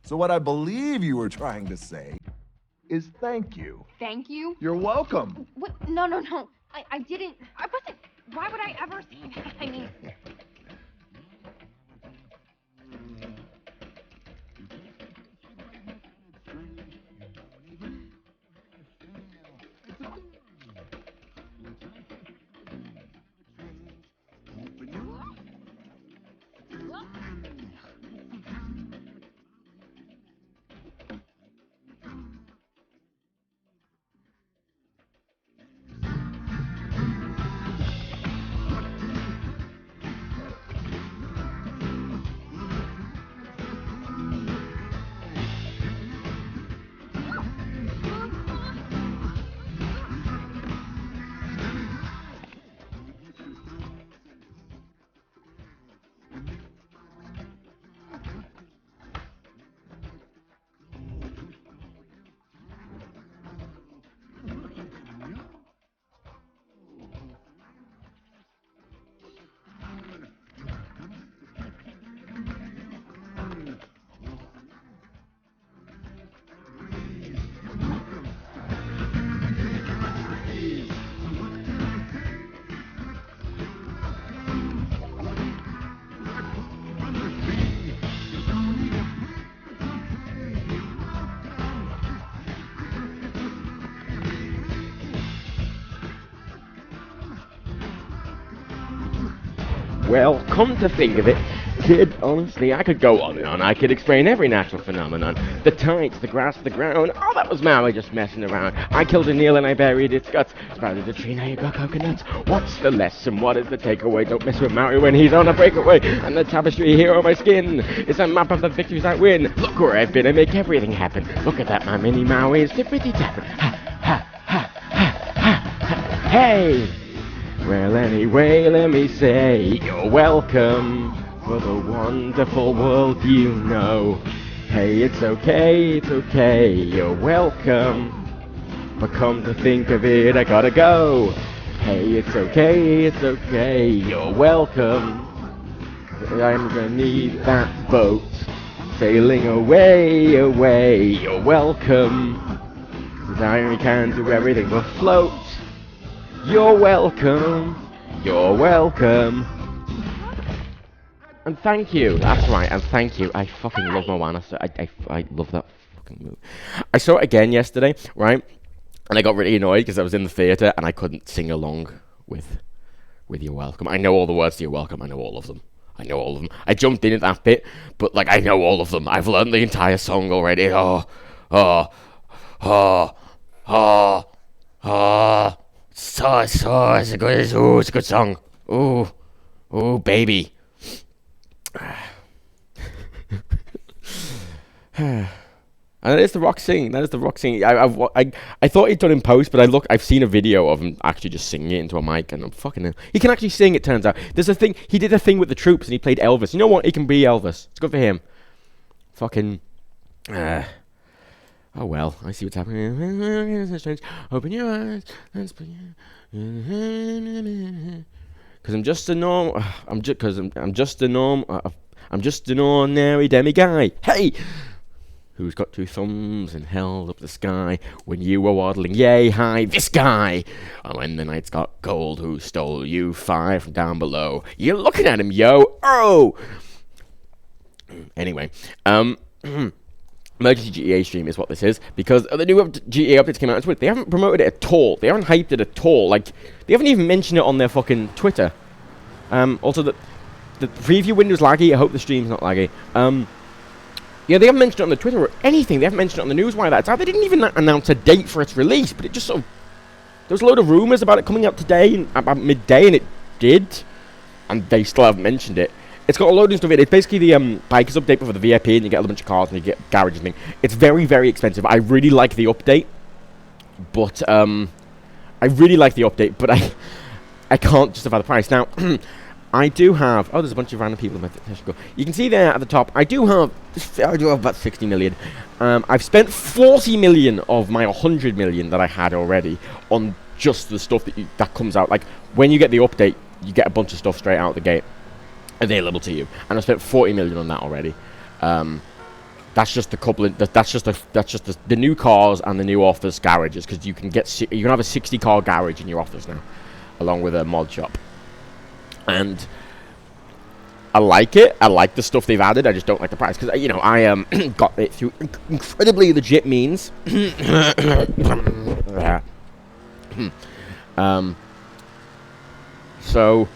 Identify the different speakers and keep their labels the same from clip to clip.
Speaker 1: So what I believe you were trying to say is thank you.
Speaker 2: Thank you?
Speaker 1: You're welcome.
Speaker 2: What? No. I didn't. I wasn't. Why would I ever say that? I mean.
Speaker 3: Well, come to think of it, kid, honestly, I could go on and on. I could explain every natural phenomenon. The tides, the grass, the ground. Oh, that was Maui just messing around. I killed a Neil and I buried its guts. Sprouted a tree, now you got coconuts. What's the lesson? What is the takeaway? Don't mess with Maui when he's on a breakaway. And the tapestry here on my skin is a map of the victories I win. Look where I've been, I make everything happen. Look at that, my mini Maui is tippity tapping. Ha, ha, ha, ha, ha, ha. Hey! Well, anyway, let me say you're welcome for the wonderful world you know. Hey, it's okay, you're welcome. But come to think of it, I gotta go. Hey, it's okay, you're welcome. I'm gonna need that boat sailing away, you're welcome. 'Cause I can do everything but float. You're welcome. And thank you. That's right, and thank you. I fucking love Moana. I love that fucking movie. I saw it again yesterday, right? And I got really annoyed because I was in the theatre and I couldn't sing along with You're Welcome. I know all the words to You're Welcome. I know all of them. I jumped in at that bit, but like I know all of them. I've learned the entire song already. It's a good song. Oh, baby. And that is the Rock singing. I thought he'd done in post, but I've seen a video of him actually just singing it into a mic, and I'm fucking. He can actually sing. It turns out there's a thing. He did a thing with the Troops, and he played Elvis. You know what? He can be Elvis. It's good for him. Fucking. Oh well, I see what's happening. Open your eyes. Because I'm just a norm. I'm just an ordinary demi guy. Hey, who's got two thumbs and held up the sky when you were waddling? Yay, hi, this guy. And when the nights got cold, who stole you fire from down below? You're looking at him, yo. Oh. Anyway, Emergency GTA stream is what this is, because the new GTA updates came out on Twitter. They haven't promoted it at all. They haven't hyped it at all. Like, they haven't even mentioned it on their fucking Twitter. Also, the preview window's laggy. I hope the stream's not laggy. Yeah, they haven't mentioned it on the Twitter or anything. They haven't mentioned it on the news wire that's out. They didn't even announce a date for its release, but it just sort of... There was a load of rumours about it coming out today, and about midday, and it did. And they still haven't mentioned it. It's got a load of stuff in it. It's basically the bikers update for the VIP, and you get a bunch of cars, and you get garages and thing. It's very, very expensive. I really like the update, but I can't justify the price. Now, I do have... Oh, there's a bunch of random people in my go. You can see there at the top, I do have about 60 million. I've spent 40 million of my 100 million that I had already on just the stuff that comes out. Like, when you get the update, you get a bunch of stuff straight out the gate available to you, and I spent 40 million on that already. That that's just the coupling. That's just the new cars and the new office garages, because you can have a 60-car garage in your office now, along with a mod shop. And I like it. I like the stuff they've added. I just don't like the price, because I got it through incredibly legit means. So,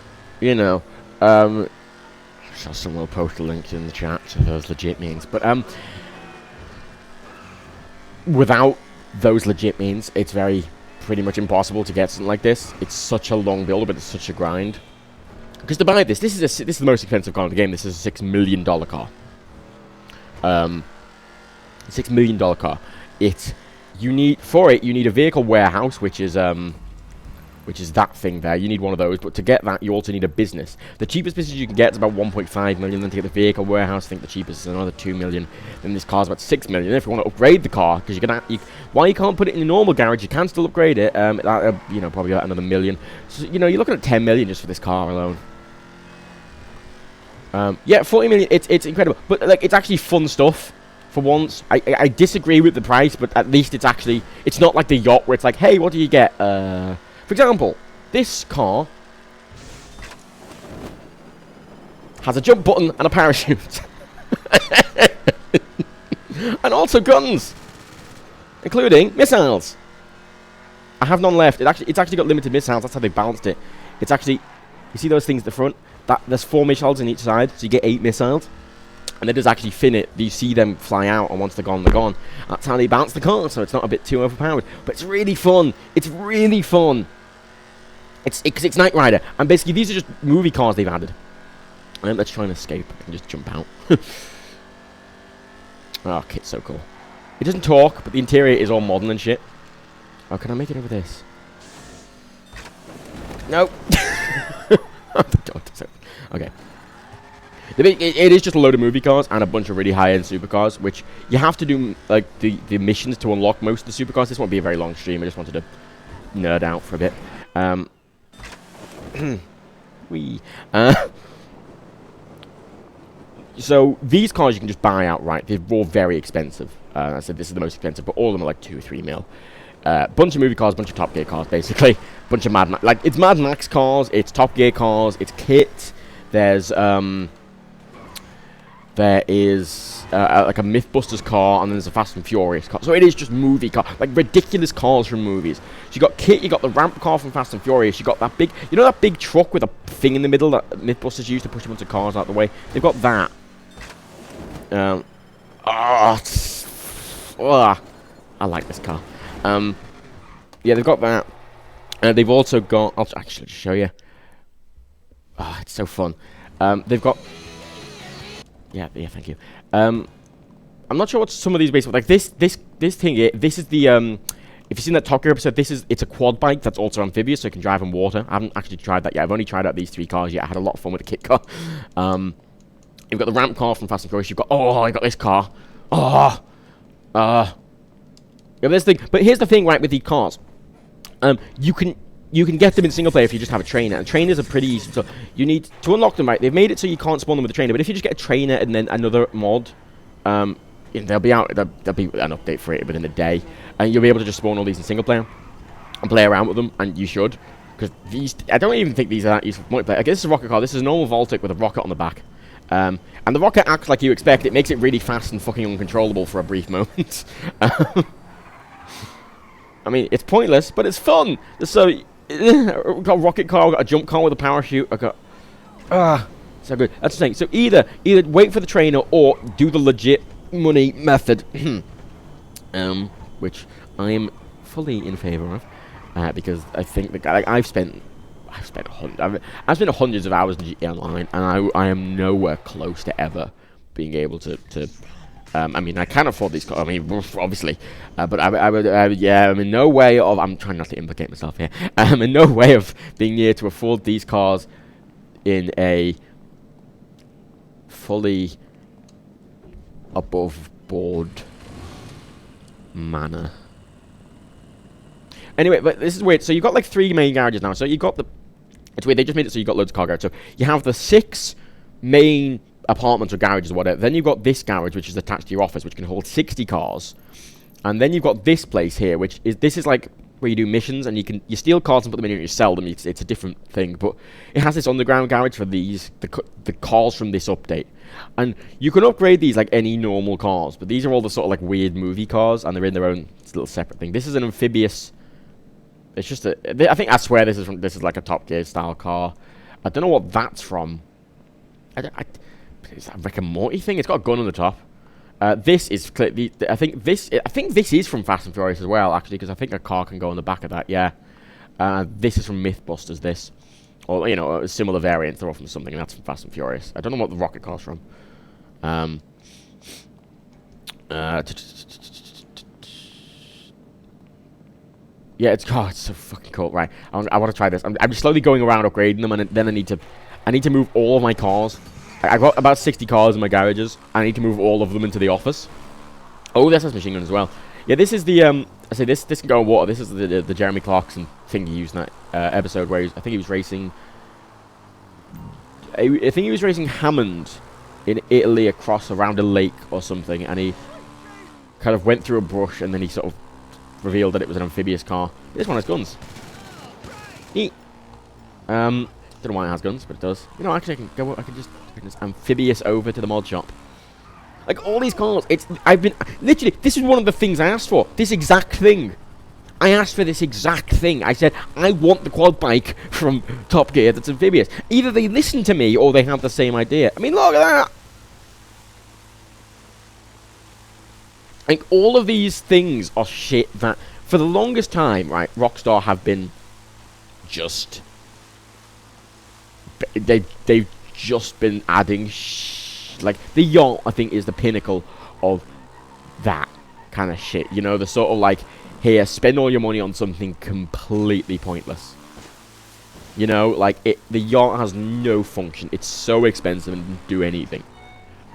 Speaker 3: someone will post a link in the chat to those legit means. But without those legit means, it's pretty much impossible to get something like this. It's such a long build, but it's such a grind. Because to buy this is the most expensive car in the game. This is a $6 million car. $6 million car. You need a vehicle warehouse, which is that thing there. You need one of those, but to get that, you also need a business. The cheapest business you can get is about 1.5 million. Then to get the vehicle warehouse, I think the cheapest is another 2 million. Then this car's about 6 million. If you want to upgrade the car, because while you can't put it in a normal garage, you can still upgrade it. Probably about another million. So you're looking at 10 million just for this car alone. 40 million. It's incredible, but it's actually fun stuff. For once, I disagree with the price, but at least it's not like the yacht where it's like, hey, what do you get? For example, this car has a jump button and a parachute. And also guns, including missiles. I have none left. It's actually got limited missiles. That's how they balanced it. It's actually, you see those things at the front? There's 4 missiles on each side, so you get 8 missiles. And it does actually fin it. You see them fly out, and once they're gone, they're gone. That's how they bounce the car, so it's not a bit too overpowered. But it's really fun. It's really fun. Because it's Nightrider. And basically, these are just movie cars they've added. Let's try and escape. I can just jump out. Oh, kit's so cool. It doesn't talk, but the interior is all modern and shit. Oh, can I make it over this? No. Okay. It is just a load of movie cars and a bunch of really high-end supercars, which you have to do the missions to unlock most of the supercars. This won't be a very long stream. I just wanted to nerd out for a bit. So these cars you can just buy outright. They're all very expensive. I said this is the most expensive, but all of them are like 2 or 3 mil. Bunch of movie cars, bunch of Top Gear cars, basically. Bunch of Mad Max. It's Mad Max cars, it's Top Gear cars, it's kit. There is like a Mythbusters car, and then there's a Fast and Furious car. So it is just movie car, like ridiculous cars from movies. So you got kit, you got the ramp car from Fast and Furious, you got that big, that big truck with a thing in the middle that Mythbusters used to push a bunch of cars out the way. They've got that. I like this car. Yeah, they've got that. They've also got, I'll actually just show you. Oh, it's so fun. They've got... Yeah, thank you. I'm not sure what some of these basically... Like, this thing here, this is the... if you've seen that Top Gear episode, it's a quad bike that's also amphibious, so you can drive in water. I haven't actually tried that yet. I've only tried out these 3 cars yet. I had a lot of fun with the kit car. You've got the ramp car from Fast and Furious. You've got... Oh, I got this car. Yeah, this thing. But here's the thing, right, with these cars. You can get them in single player if you just have a trainer, and trainers are pretty easy. So you need to unlock them, right? They've made it so you can't spawn them with a trainer, but if you just get a trainer and then another mod, they'll be out. There'll be an update for it within a day, and you'll be able to just spawn all these in single player and play around with them, and you should, because these. I don't even think these are that useful for multiplayer. Okay, this is a rocket car. This is a normal Voltic with a rocket on the back, and the rocket acts like you expect. It makes it really fast and fucking uncontrollable for a brief moment. I mean, it's pointless, but it's fun. So, we've got a rocket car, we've got a jump car with a parachute. I got, so good. That's the thing. So either wait for the trainer or do the legit money method, which I am fully in favor of, because I think that I've spent hundreds of hours in GTA Online, and I am nowhere close to ever being able to. I mean, I can afford these cars. I mean, obviously, but I'm in no way of. I'm trying not to implicate myself here. I'm in no way of being near to afford these cars in a fully above board manner. Anyway, but this is weird. So you've got like 3 main garages now. So you got the. It's weird. They just made it so you got loads of car garages. So you have the 6 main apartments or garages or whatever. Then you've got this garage, which is attached to your office, which can hold 60 cars. And then you've got this place here, which is, this is like where you do missions, and you steal cars and put them in and you sell them. It's a different thing, but it has this underground garage for the cars from this update. And you can upgrade these like any normal cars, but these are all the sort of like weird movie cars, and they're in their own little separate thing. This is an amphibious. It's just I swear this is like a Top Gear style car. I don't know what that's from. Is that a Rick and Morty thing? It's got a gun on the top. This is I think this is from Fast and Furious as well, actually, because I think a car can go on the back of that. Yeah. This is from Mythbusters. This, or you know, similar variants. They're all from something, and that's from Fast and Furious. I don't know what the rocket car's from. Yeah, it's so fucking cool. Right, I want to try this. I'm just slowly going around upgrading them, and then I need to move all of my cars. I've got about 60 cars in my garages. I need to move all of them into the office. Oh, this has machine gun as well. Yeah, this is the I say this can go in water. This is the Jeremy Clarkson thing he used in that episode where I think he was racing. I think he was racing Hammond in Italy around a lake or something, and he kind of went through a brush, and then he sort of revealed that it was an amphibious car. This one has guns. Don't know why it has guns, but it does. You know, actually, I can just amphibious over to the mod shop. Like, all these cars, literally, this is one of the things I asked for. This exact thing. I asked for this exact thing. I said, I want the quad bike from Top Gear that's amphibious. Either they listen to me, or they have the same idea. I mean, look at that! Like, all of these things are shit that, for the longest time, right, Rockstar have been just... They've just been adding like the yacht, I think, is the pinnacle of that kind of shit. You know, the sort of like, here, spend all your money on something completely pointless. You know, like the yacht has no function. It's so expensive and doesn't do anything.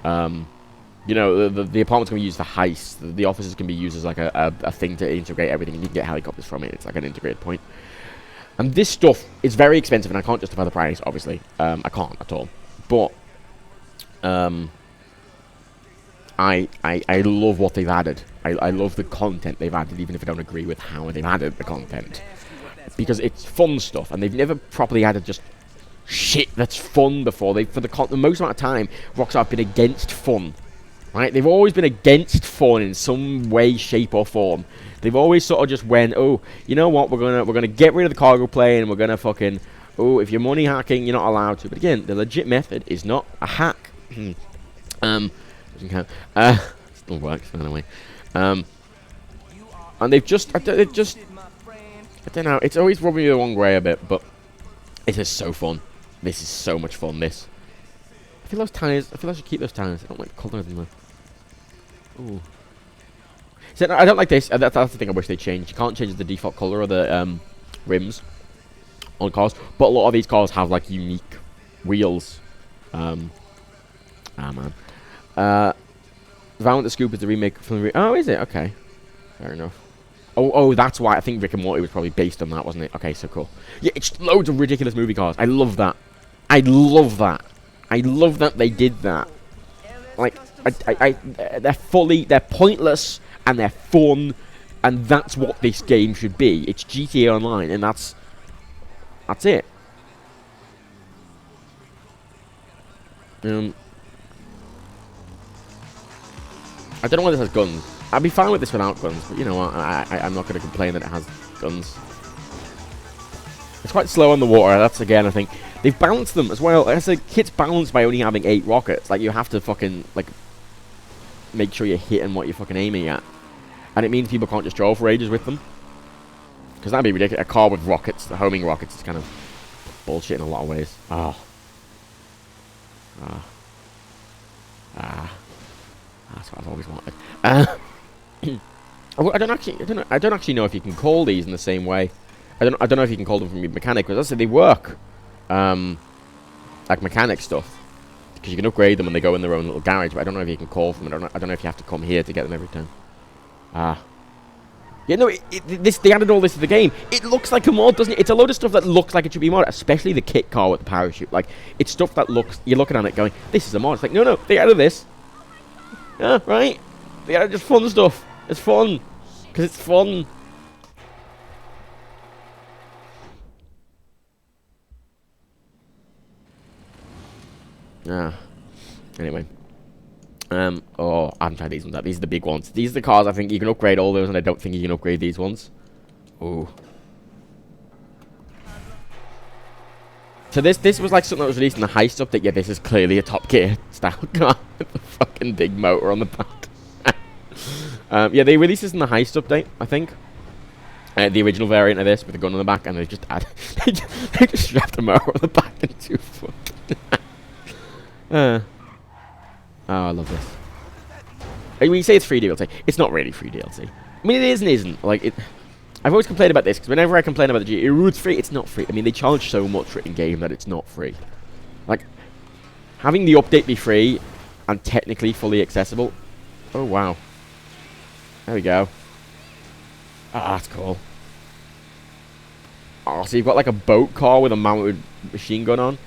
Speaker 3: You know, the apartments can be used for heists. The offices can be used as like a thing to integrate everything. And you can get helicopters from it. It's like an integrated point. And this stuff is very expensive, and I can't justify the price, obviously. I can't at all. But I love what they've added. I love the content they've added, even if I don't agree with how they've added the content. Because it's fun stuff, and they've never properly added just shit that's fun before. For the most amount of time, Rockstar have been against fun. Right? They've always been against fun in some way, shape, or form. They've always sort of just went, oh, you know what, we're gonna get rid of the cargo plane, and we're gonna fucking, oh, if you're money hacking, you're not allowed to. But again, the legit method is not a hack. Doesn't count. Still works anyway. And they've just, I don't know. It's always rubbing me the wrong way a bit, but it is so fun. This is so much fun. This. I feel those tires. I feel I should keep those tires. I don't like the colour of them though. Ooh. So, I don't like this. That's the thing I wish they changed. You can't change the default colour of the rims on cars, but a lot of these cars have like unique wheels. Man. Violent the Scoop is the remake from the oh, is it? Okay. Fair enough. Oh, that's why I think Rick and Morty was probably based on that, wasn't it? Okay, so cool. Yeah, it's loads of ridiculous movie cars. I love that. I love that. I love that they did that. Like, they're pointless and they're fun, and that's what this game should be. It's GTA Online, and that's it. I don't know why this has guns. I'd be fine with this without guns, but you know what? I'm not going to complain that it has guns. It's quite slow on the water. That's, again, I think. They've balanced them as well. As a kit's balanced by only having 8 rockets. Like, you have to fucking, like, make sure you're hitting what you're fucking aiming at. And it means people can't just draw for ages with them. Because that'd be ridiculous. A car with rockets, the homing rockets, is kind of bullshit in a lot of ways. That's what I've always wanted. I don't actually know if you can call these in the same way. I don't know if you can call them from your mechanic, because I said they work like mechanic stuff, because you can upgrade them and they go in their own little garage. But I don't know if you can call from it. I don't know if you have to come here to get them every time. Yeah, no, they added all this to the game. It looks like a mod, doesn't it? It's a load of stuff that looks like it should be a mod, especially the kit car with the parachute. Like, it's stuff that looks, you're looking at it going, this is a mod. It's like, no, they added this. Yeah, right? They added just fun stuff. It's fun. Because it's fun. Anyway. Oh, I haven't tried these ones out. These are the big ones. These are the cars I think you can upgrade all those, and I don't think you can upgrade these ones. Ooh. So this was like something that was released in the heist update. Yeah, this is clearly a Top Gear style car with the fucking big motor on the back. Yeah, they released this in the heist update, I think. The original variant of this with the gun on the back, and they just they just strapped a motor on the back and 2 foot. Oh, I love this. When you say it's free DLC, it's not really free DLC. I mean, it is and isn't. Like, I've always complained about this, because whenever I complain about the GTA, it's free, it's not free. I mean, they charge so much for it in-game that it's not free. Like, having the update be free and technically fully accessible. Oh, wow. There we go. Ah, that's cool. Oh, so you've got like a boat car with a mounted machine gun on.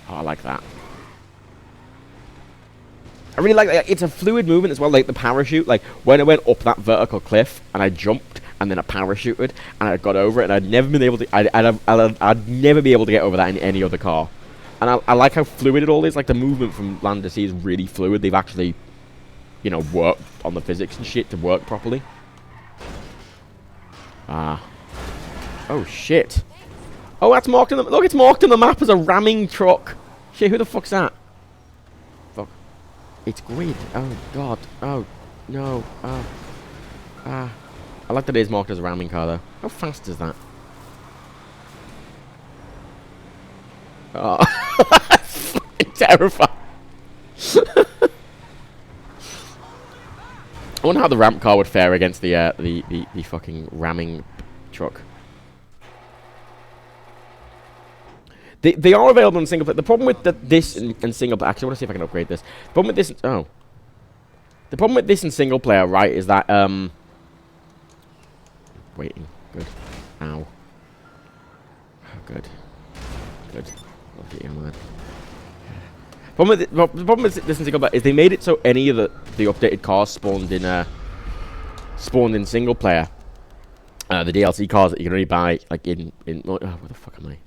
Speaker 3: Oh, I like that. I really like that. It's a fluid movement as well, like the parachute. Like, when I went up that vertical cliff, and I jumped, and then I parachuted, and I got over it, and I'd never been able to... I'd never be able to get over that in any other car. And I like how fluid it all is. Like, the movement from land to sea is really fluid. They've actually, you know, worked on the physics and shit to work properly. Ah. Oh, shit. Oh, that's marked on the... Look, it's marked on the map as a ramming truck. Shit, who the fuck's that? Fuck. It's grid. Oh, God. Oh, no. Oh. Ah. I like that it is marked as a ramming car, though. How fast is that? Oh. Fucking terrifying. I wonder how the ramp car would fare against the fucking ramming truck. They are available in single player. The problem with this in single player... Actually, I want to see if I can upgrade this. The problem with this... Oh. The problem with this in single player, right, is that... Waiting. Good. Ow. Good. Good. Love you, man. The problem with this in single player is they made it so any of the updated cars spawned in single player. The DLC cars that you can only buy, like, in... Oh, where the fuck am I?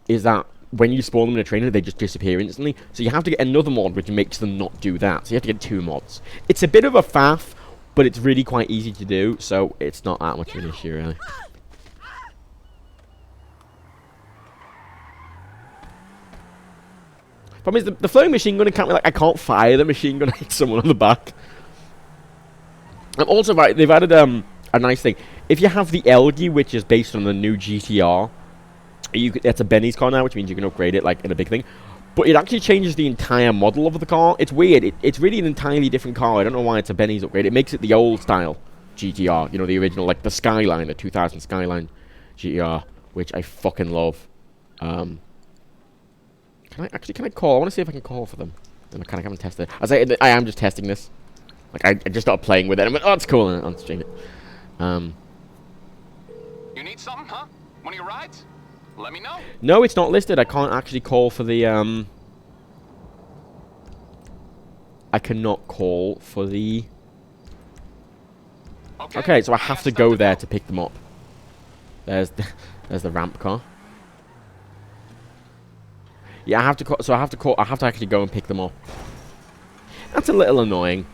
Speaker 3: Is that when you spawn them in a trainer, they just disappear instantly. So you have to get another mod which makes them not do that. So you have to get 2 mods. It's a bit of a faff, but it's really quite easy to do, so it's not that much of an issue, really. Problem is, the floating machine gun can't be like, I can't fire the machine gun, I hit someone on the back. And also, right, they've added a nice thing. If you have the LG, which is based on the new GTR, it's a Benny's car now, which means you can upgrade it like in a big thing. But it actually changes the entire model of the car. It's weird. It's really an entirely different car. I don't know why it's a Benny's upgrade. It makes it the old style GTR. You know, the original, like the Skyline, the 2000 Skyline GTR, which I fucking love. Can I call? I want to see if I can call for them. The mechanic, I haven't tested it. I am just testing this. Like, I just started playing with it. I went, oh, it's cool. And I'll stream it.
Speaker 4: You need something, huh? One of your rides? Let me know.
Speaker 3: No, it's not listed. I can't actually call for the, I cannot call for the... Okay, so I have to go there to pick them up. There's the ramp car. Yeah, I have to call, so I have to actually go and pick them up. That's a little annoying.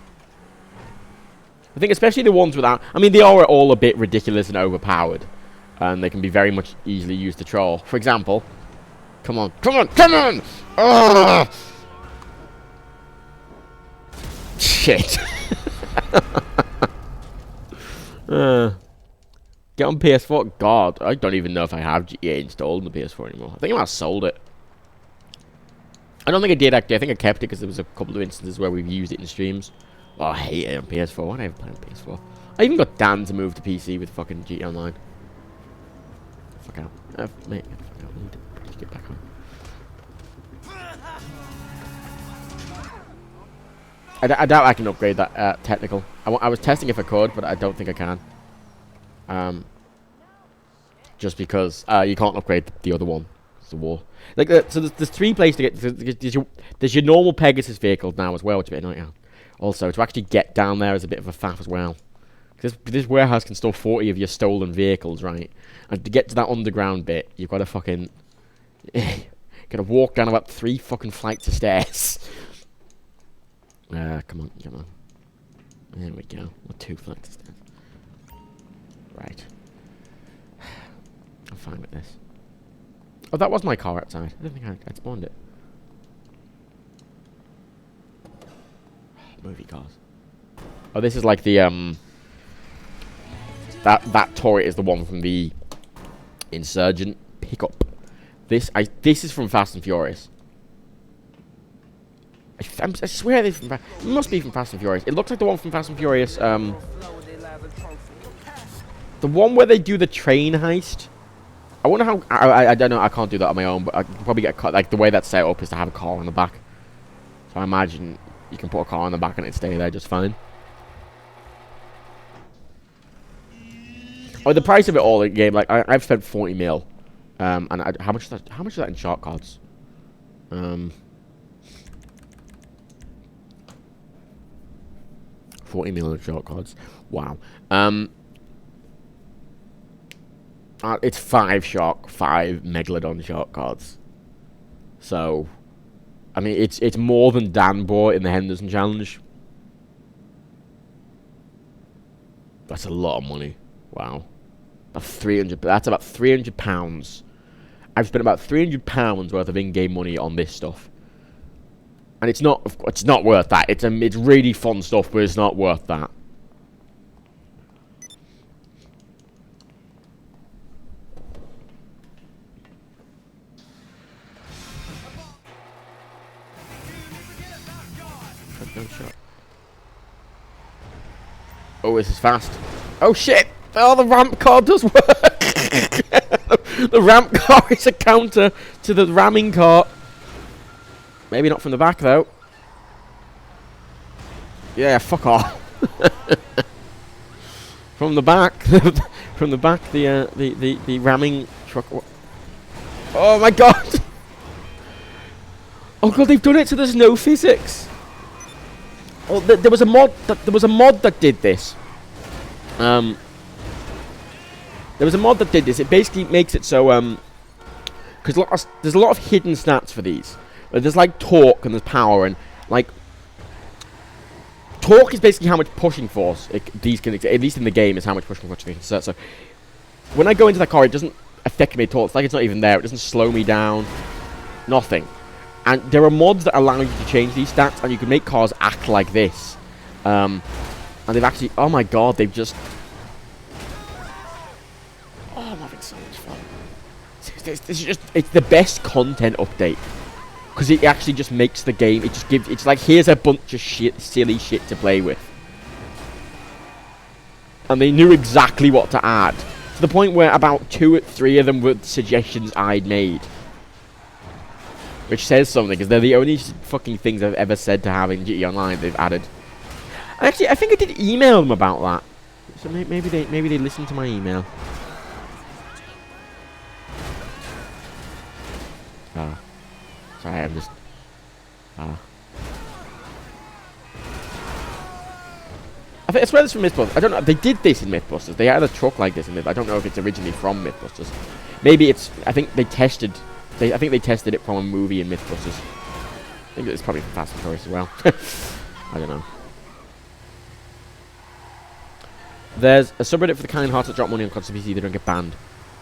Speaker 3: I think especially the ones without... I mean, they are all a bit ridiculous and overpowered. And they can be very much easily used to troll. For example... Come on. Come on! Come on! Ugh! Shit. Get on PS4? God, I don't even know if I have GTA installed on the PS4 anymore. I think I might have sold it. I don't think I did actually. I think I kept it because there was a couple of instances where we've used it in streams. Oh, I hate it on PS4. Why do I ever play on PS4? I even got Dan to move to PC with fucking GTA Online. Fuck out. Mate, fuck out. I need to get back on. I doubt I can upgrade that technical. I was testing if I could, but I don't think I can. Just because you can't upgrade the other one. It's the war. Like so there's 3 places to get. There's your normal Pegasus vehicles now as well, which is a bit annoying. Also, to actually get down there is a bit of a faff as well. This warehouse can store 40 of your stolen vehicles, right? And to get to that underground bit, you've got to fucking... gotta walk down about 3 fucking flights of stairs. Come on. There we go. Or 2 flights of stairs. Right. I'm fine with this. Oh, that was my car outside. I don't think I'd spawned it. Movie cars. Oh, this is like the, That turret is the one from the Insurgent pickup. This is from Fast and Furious. I swear this is from it must be from Fast and Furious. It looks like the one from Fast and Furious, the one where they do the train heist. I wonder how... I don't know, I can't do that on my own, but I could probably get cut. Like, the way that's set up is to have a car on the back. So I imagine you can put a car on the back and it'd stay there just fine. Oh, the price of it all in game, like, I've spent 40 mil. And how much is that in shark cards? 40 mil in shark cards. Wow. It's 5 Megalodon shark cards. So, I mean, it's more than Dan bought in the Henderson Challenge. That's a lot of money. Wow. That's about 300 pounds. I've spent about 300 pounds worth of in-game money on this stuff. And it's not worth that. It's really fun stuff, but it's not worth that. Oh, this is fast. Oh shit! Oh, the ramp car does work! The ramp car is a counter to the ramming cart. Maybe not from the back, though. Yeah, fuck off. From the back. From the back, the ramming truck. Oh my god! Oh god, they've done it so there's no physics. Oh, there was a mod that did this. There was a mod that did this. It basically makes it so because there's a lot of hidden stats for these. There's like torque and there's power, and like torque is basically how much pushing force these can, at least in the game, is how much pushing force they can exert. So when I go into that car, it doesn't affect me at all. It's like it's not even there. It doesn't slow me down. Nothing. And there are mods that allow you to change these stats, and you can make cars act like this. And they've actually... Oh my god, they've just... Oh, I'm having so much fun. This is just... It's the best content update. Because it actually just makes the game... It just gives... It's like, here's a bunch of silly shit to play with. And they knew exactly what to add. To the point where about 2 or 3 of them were suggestions I'd made. Which says something, because they're the only fucking things I've ever said to have in GT Online they've added. Actually, I think I did email them about that. So maybe they listened to my email. Sorry, I'm just... I swear this is from Mythbusters. I don't know. They did this in Mythbusters. They had a truck like this in Mythbusters. I don't know if it's originally from Mythbusters. Maybe it's... I think they tested... I think they tested it from a movie in Mythbusters. I think it's probably from Fast and Furious as well. I don't know. There's a subreddit for the kind-hearted that drop money on console PC. They don't get banned.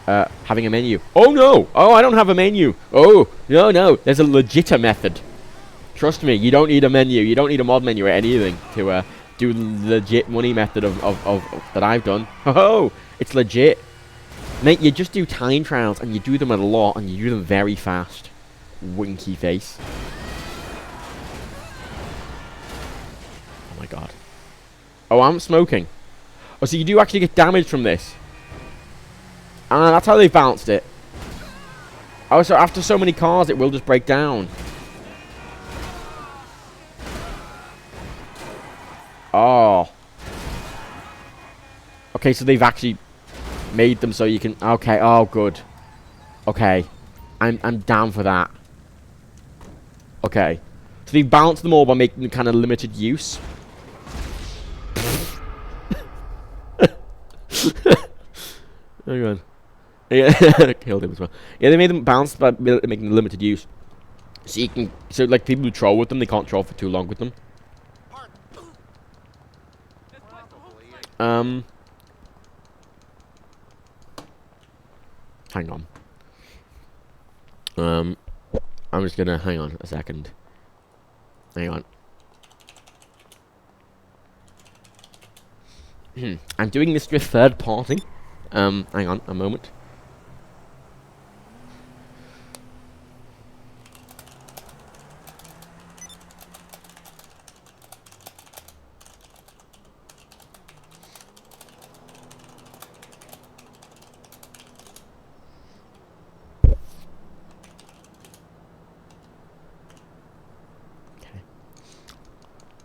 Speaker 3: Having a menu. Oh no! Oh, I don't have a menu. Oh, no. There's a legit method. Trust me, you don't need a menu. You don't need a mod menu or anything to do the legit money method of that I've done. Oh, it's legit. Mate, you just do time trials, and you do them a lot, and you do them very fast. Winky face. Oh my god. Oh, I'm smoking. Oh, so you do actually get damage from this. That's how they balanced it. Oh, so after so many cars, it will just break down. Oh. Okay, so they've actually made them so you can... Okay, oh, good. Okay. I'm down for that. Okay. So they've balanced them all by making them kind of limited use. Hang on. Yeah, killed him as well. Yeah, they made them balanced by making them limited use. So you can... So, like, people who troll with them, they can't troll for too long with them. Hang on. I'm just gonna hang on a second. Hang on. I'm doing this with third party. Hang on a moment.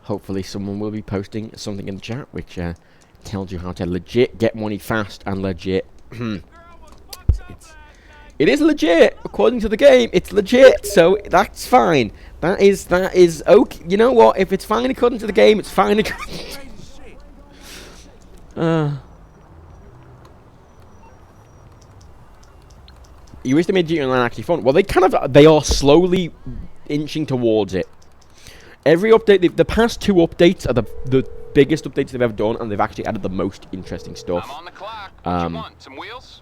Speaker 3: Hopefully someone will be posting something in the chat which tells you how to legit get money fast and legit. It is legit according to the game. It's legit, so that's fine. That is okay. You know what? If it's fine according to the game, it's fine. You wish they made GTA Online actually fun. Well, they are slowly inching towards it. Every update, the past 2 updates are the biggest updates they've ever done, and they've actually added the most interesting stuff.
Speaker 4: I'm on the clock. What you want? Some wheels?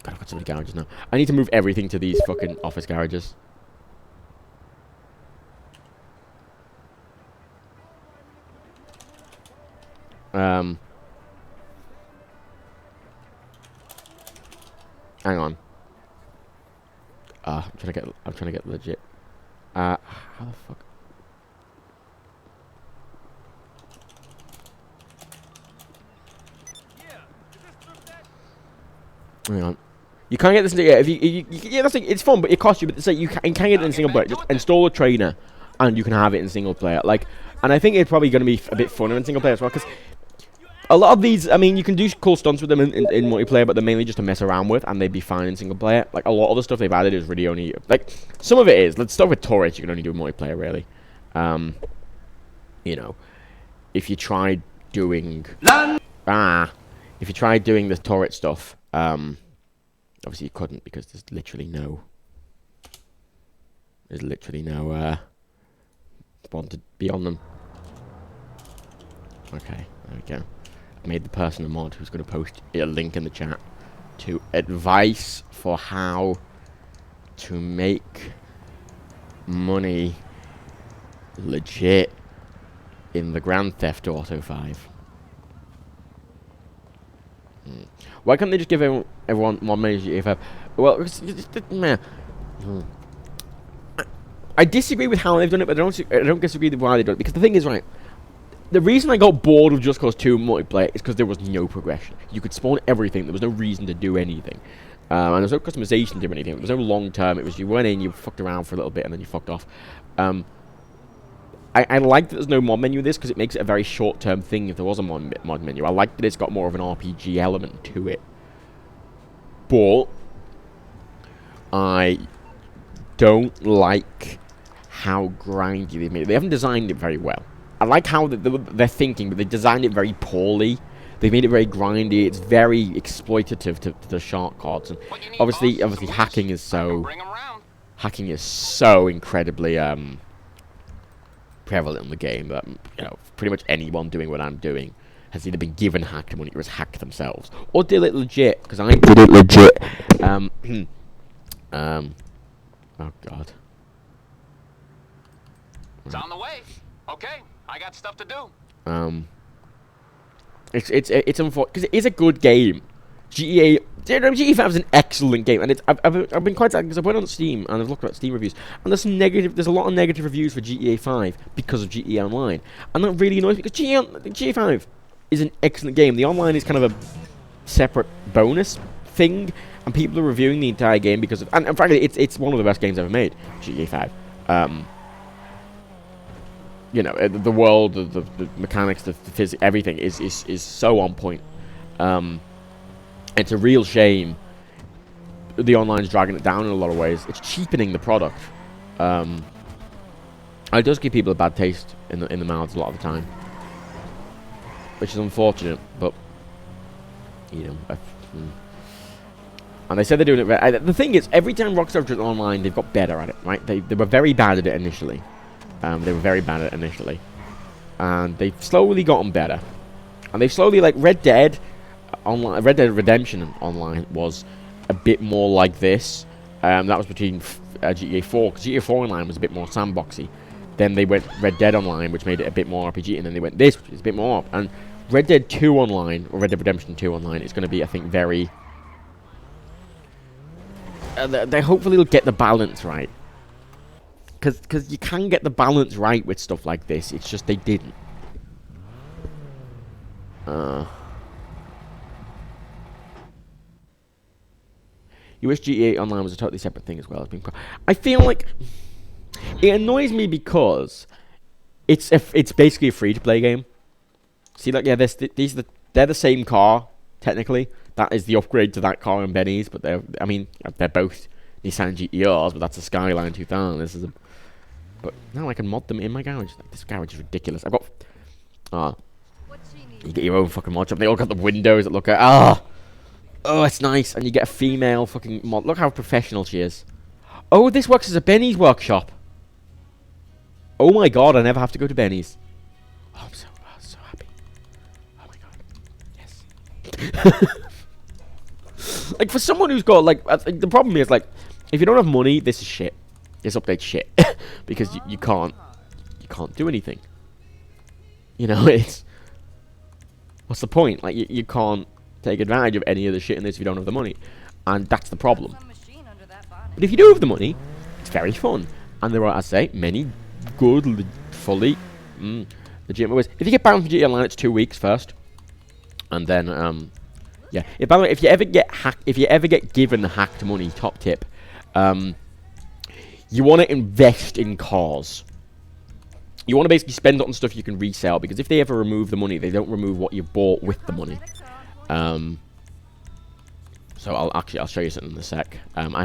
Speaker 3: God, I've got so many garages now. I need to move everything to these fucking office garages. Hang on. I'm trying to get legit. How the fuck? Hang on. You can't get this. Yeah, yeah, that's like, it's fun, but it costs you. But it's like you can't get it in single player. Just install a trainer, and you can have it in single player. Like, and I think it's probably going to be a bit funner in single player as well, because a lot of these, I mean, you can do cool stunts with them in multiplayer, but they're mainly just to mess around with, and they'd be fine in single player. Like, a lot of the stuff they've added is really only, like, some of it is. Let's start with turrets. You can only do multiplayer, really. You know, if you tried doing, if you tried doing the turret stuff, obviously you couldn't because there's literally no one to be on them. Okay, there we go. I've made the person a mod who's going to post a link in the chat to advice for how to make money legit in the Grand Theft Auto 5. Why can't they just give everyone more money to GTA 5? Well, I disagree with how they've done it, but I don't disagree with why they've done it. Because the thing is, right, the reason I got bored of Just Cause 2 multiplayer is because there was no progression. You could spawn everything. There was no reason to do anything. And there was no customization to do anything. There was no long term. It was you went in, you fucked around for a little bit, and then you fucked off. I like that there's no mod menu in this because it makes it a very short-term thing if there was a mod menu. I like that it's got more of an RPG element to it. But I don't like how grindy they've made it. They haven't designed it very well. I like how they're thinking, but they designed it very poorly. They made it very grindy. It's very exploitative to the shark cards. And obviously hacking is so incredibly prevalent in the game that, you know, pretty much anyone doing what I'm doing has either been given hacked money or has hacked themselves or did it legit, because I did it legit. Oh god,
Speaker 4: It's on the way. Okay, I got stuff to do.
Speaker 3: it's unfortunate because it is a good game. GTA 5 is an excellent game, and I've been quite sad because I went on Steam and I've looked at Steam reviews, and there's a lot of negative reviews for GTA 5 because of GTA Online, and that really annoys me because GTA 5 is an excellent game. The online is kind of a separate bonus thing, and people are reviewing the entire game because of, and frankly, it's one of the best games ever made, GTA 5. you know, the world, the mechanics, the physics, everything is so on point. It's a real shame the online's dragging it down in a lot of ways. It's cheapening the product. It does give people a bad taste in the mouths a lot of the time, which is unfortunate. But you know, and they said they're doing it. The thing is, every time Rockstar have done online, they've got better at it. Right? They were very bad at it initially. And they've slowly gotten better. And they've slowly, like Red Dead Online, Red Dead Redemption Online was a bit more like this. That was between GTA 4, because GTA 4 Online was a bit more sandboxy. Then they went Red Dead Online, which made it a bit more RPG, and then they went this, which is a bit more. And Red Dead 2 Online, or Red Dead Redemption 2 Online, is going to be, I think, very... they hopefully will get the balance right. Because you can get the balance right with stuff like this. It's just they didn't. You wish GTA Online was a totally separate thing as well. I feel like it annoys me because it's basically a free-to-play game. See, like, yeah, they're the same car technically. That is the upgrade to that car in Benny's, but they're both Nissan GTRs, but that's a Skyline 2000. This is a... But now I can mod them in my garage. Like, this garage is ridiculous. I've got... you get your own fucking mod shop. They all got the windows that look at... Oh, it's nice. And you get a female fucking mod. Look how professional she is. Oh, this works as a Benny's workshop. Oh my god, I never have to go to Benny's. Oh, I'm so happy. Oh my god. Yes. Like, for someone who's got, like... the problem is, like, if you don't have money, this is shit. This update's shit. Because you can't do anything. You know, it's... What's the point? Like, you can't take advantage of any of the shit in this if you don't have the money. And that's the problem. But if you do have the money, it's very fun. And there are, as I say, many good, fully legitimate ways. If you get banned from GTA Online, it's 2 weeks first. And then, yeah. By the way, if you ever get given hacked money, top tip, you want to invest in cars. You want to basically spend it on stuff you can resell, because if they ever remove the money, they don't remove what you bought with the money. So I'll show you something in a sec. I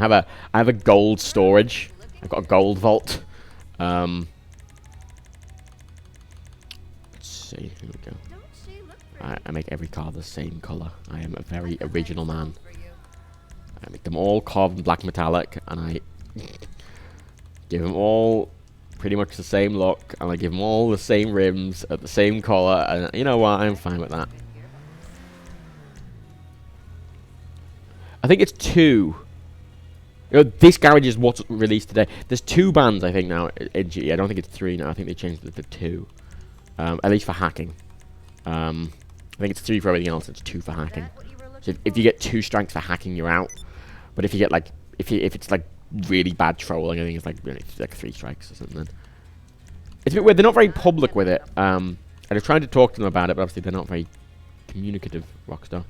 Speaker 3: have a gold storage. I've got a gold vault. Let's see. Here we go. I make every car the same color. I am a very original man. I make them all carbon black metallic, and I give them all pretty much the same look, and I give them all the same rims at the same color, and you know what? I'm fine with that. I think it's 2. You know, this garage is what's released today. There's 2 bans, I think, now in GE. I don't think it's 3 now. I think they changed it to 2. At least for hacking. I think it's 3 for everything else. It's 2 for hacking. So if you get 2 strikes for hacking, you're out. But if you get like, if it's like really bad trolling, I think it's like 3 strikes or something. It's a bit weird. They're not very public with it. And I've tried to talk to them about it, but obviously they're not very communicative, Rockstar.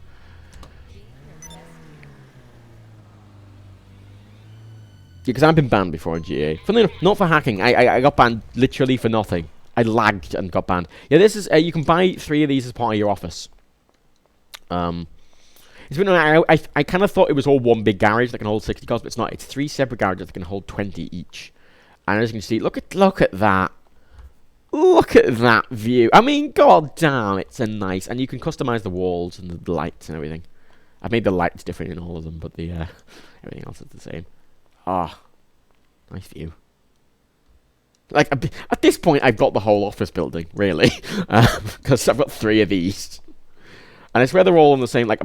Speaker 3: Because I've been banned before in GA. Funnily enough, not for hacking. I got banned literally for nothing. I lagged and got banned. Yeah, this is... you can buy 3 of these as part of your office. It's been... I kind of thought it was all one big garage that can hold 60 cars, but it's not. It's 3 separate garages that can hold 20 each. And as you can see, look at that. Look at that view. I mean, god damn, it's a nice... And you can customize the walls and the lights and everything. I've made the lights different in all of them, but the everything else is the same. Ah, nice view. Like, at this point, I've got the whole office building, really. Because I've got 3 of these. And I swear they're all in the same, like,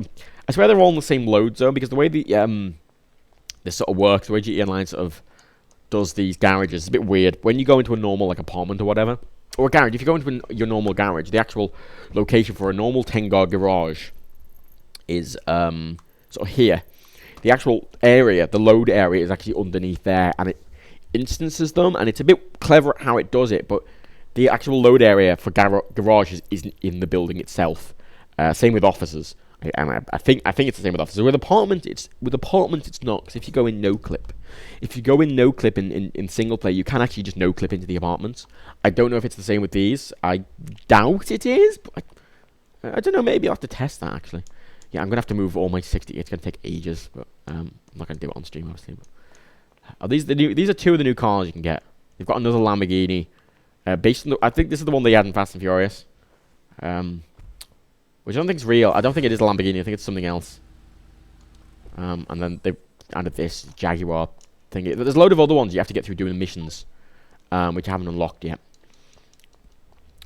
Speaker 3: I swear they're all in the same load zone, because the way this sort of works, the way GTA Online sort of does these garages is a bit weird. When you go into a normal, like, apartment or whatever, or a garage, if you go into your normal garage, the actual location for a normal 10-car garage is, sort of here. The actual area, the load area, is actually underneath there, and it instances them, and it's a bit clever how it does it, but the actual load area for garages isn't in the building itself. Same with offices. I think it's the same with offices. With apartment, it's not. Because if you go in no clip, in single player, you can actually just no clip into the apartments. I don't know if it's the same with these. I doubt it is. But I don't know. Maybe I'll have to test that actually. Yeah, I'm gonna have to move all my 60. It's gonna take ages, but I'm not gonna do it on stream obviously. But, these are two of the new cars you can get. They've got another Lamborghini. Based on I think this is the one they had in Fast and Furious. Which I don't think is real. I don't think it is a Lamborghini. I think it's something else. And then they've added this Jaguar thing. There's a load of other ones you have to get through doing missions, which I haven't unlocked yet.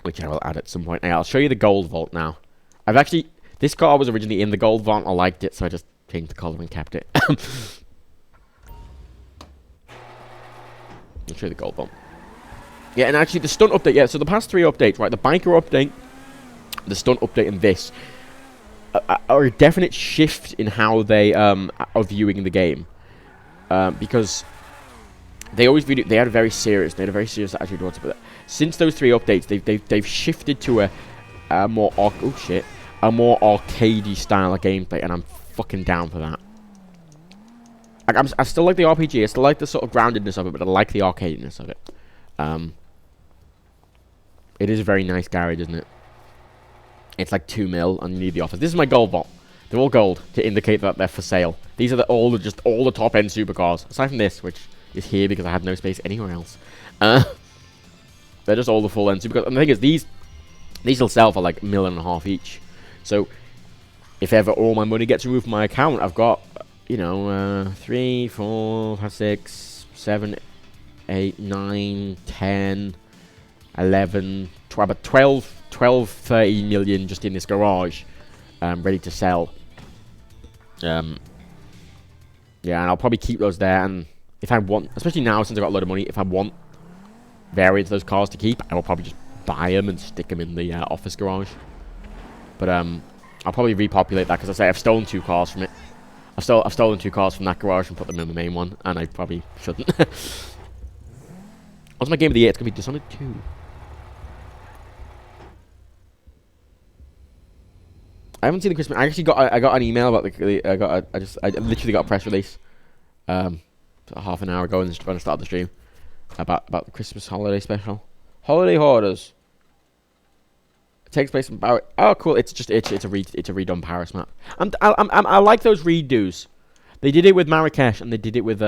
Speaker 3: Which I will add at some point. Hey, I'll show you the gold vault now. This car was originally in the gold vault. I liked it, so I just changed the color and kept it. I'll show you the gold vault. Yeah, and actually the stunt update. Yeah, so the past 3 updates, right? The biker update, the stunt update, and this are a definite shift in how they are viewing the game, because they always viewed it. They had a very serious attitude towards it. But since those 3 updates, they've shifted to a more arcadey style of gameplay, and I'm fucking down for that. I still like the RPG. I still like the sort of groundedness of it, but I like the arcadiness of it. It is a very nice garage, isn't it? It's like 2 mil, and you need the office. This is my gold vault. They're all gold to indicate that they're for sale. These are all the top end supercars, aside from this, which is here because I had no space anywhere else. They're just all the full end supercars. And the thing is, these will sell for like $1.5 million each. So if ever all my money gets removed from my account, I've got 3, 4, 5, 6, 7, 8, 9, 10, 11, 12, 30 million just in this garage, ready to sell. Yeah, and I'll probably keep those there, and if I want, especially now since I've got a lot of money, if I want variants of those cars to keep, I will probably just buy them and stick them in the office garage. But I'll probably repopulate that, because I say I've stolen 2 cars from it. I've stolen 2 cars from that garage and put them in the main one, and I probably shouldn't. What's my game of the year? It's gonna be Dishonored 2. I haven't seen the Christmas. I got an email about I literally got a press release, half an hour ago when I started the stream about the Christmas holiday special. Holiday Hoarders. It takes place in Barrett. Oh, cool! It's a redone Paris map. I like those redos. They did it with Marrakesh, and they did it with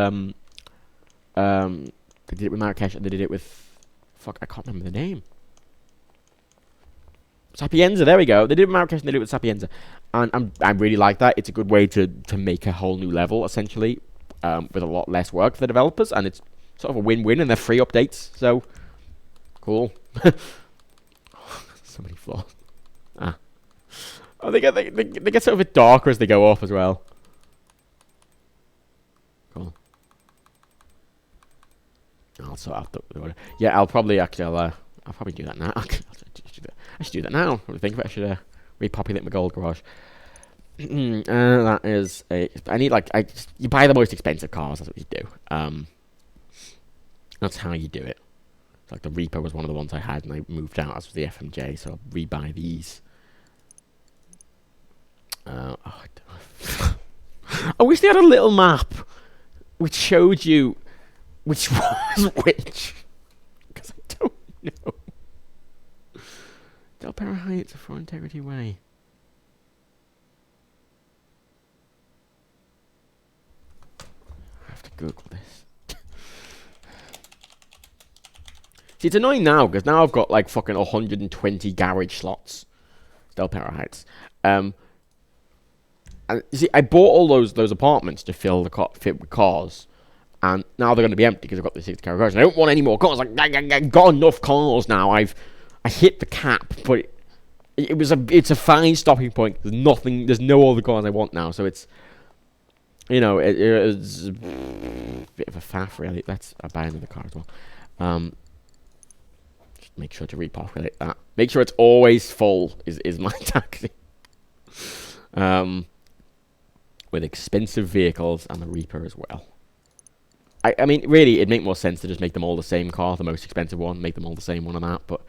Speaker 3: fuck, I can't remember the name. Sapienza, there we go. They did it with Marrakesh and they did it with Sapienza. And I really like that. It's a good way to make a whole new level, essentially, with a lot less work for the developers. And it's sort of a win-win, and they're free updates. So, cool. So many flaws. Oh, they get sort of a bit darker as they go off as well. Cool. I'll sort out the order. Yeah, I'll probably do that now. I should do that now. What do you think of it? I should repopulate my gold garage. That is you buy the most expensive cars. That's what you do. That's how you do it. It's like the Reaper was one of the ones I had, and I moved out, as was the FMJ, so I'll rebuy these. I wish they had a little map which showed you which was which, because I don't know. Del Perro Heights, a For Integrity Way. I have to Google this. See, it's annoying now, because now I've got like fucking 120 garage slots. Del Perro Heights. And you see, I bought all those apartments to fit with cars, and now they're going to be empty because I've got the 60 car garage. And I don't want any more cars. Like, I got enough cars now. I hit the cap, but it's a fine stopping point. There's no other cars I want now. So it's, it's a bit of a faff, really. I'll buy another car as well. Just make sure to repopulate that. Make sure it's always full is my tactic. With expensive vehicles and the Reaper as well. I mean, really, it'd make more sense to just make them all the same car, the most expensive one, make them all the same one on that, but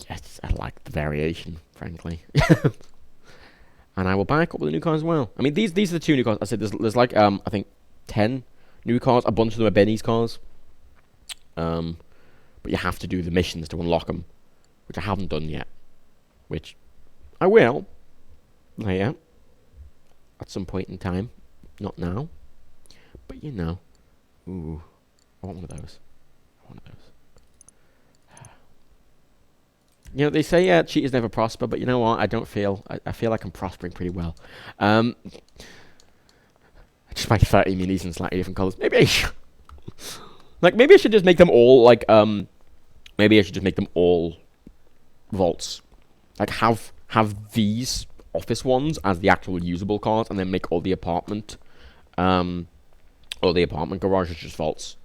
Speaker 3: yes, I like the variation, frankly. And I will buy a couple of new cars as well. I mean, these are the 2 new cars. I said there's like, I think 10 new cars. A bunch of them are Benny's cars. But you have to do the missions to unlock them, which I haven't done yet. Which I will later, at some point in time. Not now. But you know. Ooh. I want one of those. You know, they say cheaters never prosper, but you know what? I don't feel... I feel like I'm prospering pretty well. I just buy 30 minis in slightly different colours. Maybe I should... Like, maybe I should just make them all, like, maybe I should just make them all vaults. Like, have these office ones as the actual usable cars, and then make all the apartment... all the apartment garages just vaults.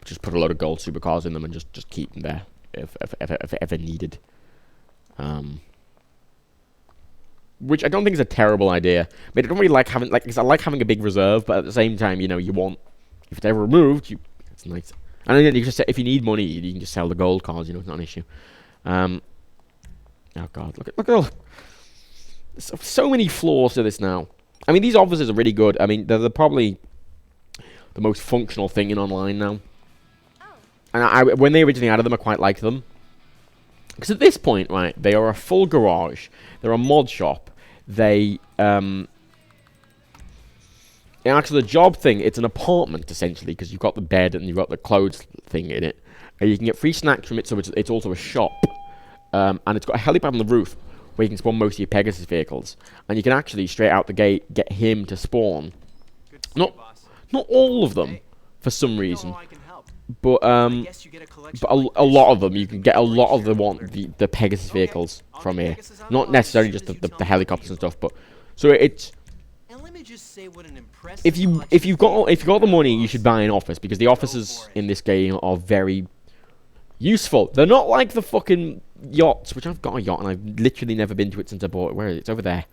Speaker 3: Just put a load of gold supercars in them and just keep them there. If ever needed. Which I don't think is a terrible idea. I mean, I don't really like having, because I like having a big reserve, but at the same time, you know, you want, if it's ever removed, it's nice. And then you just, if you need money, you can just sell the gold cars, you know, it's not an issue. Oh god, look at all, so many flaws to this now. I mean, these officers are really good. I mean, they're probably the most functional thing in online now. And when they originally added them, I quite liked them. Because at this point, right, they are a full garage. They're a mod shop. Actually, the job thing, it's an apartment, essentially, because you've got the bed and you've got the clothes thing in it. And you can get free snacks from it, so it's also a shop. And it's got a helipad on the roof, where you can spawn most of your Pegasus vehicles. And you can actually, straight out the gate, get him to spawn. Not all of them, for some reason. But a lot of them, you can get a lot of the Pegasus vehicles from here. Not necessarily just the helicopters and stuff, but so it's. If you've got the money, you should buy an office, because the offices in this game are very useful. They're not like the fucking yachts, which I've got a yacht and I've literally never been to it since I bought it. Where is it? It's over there.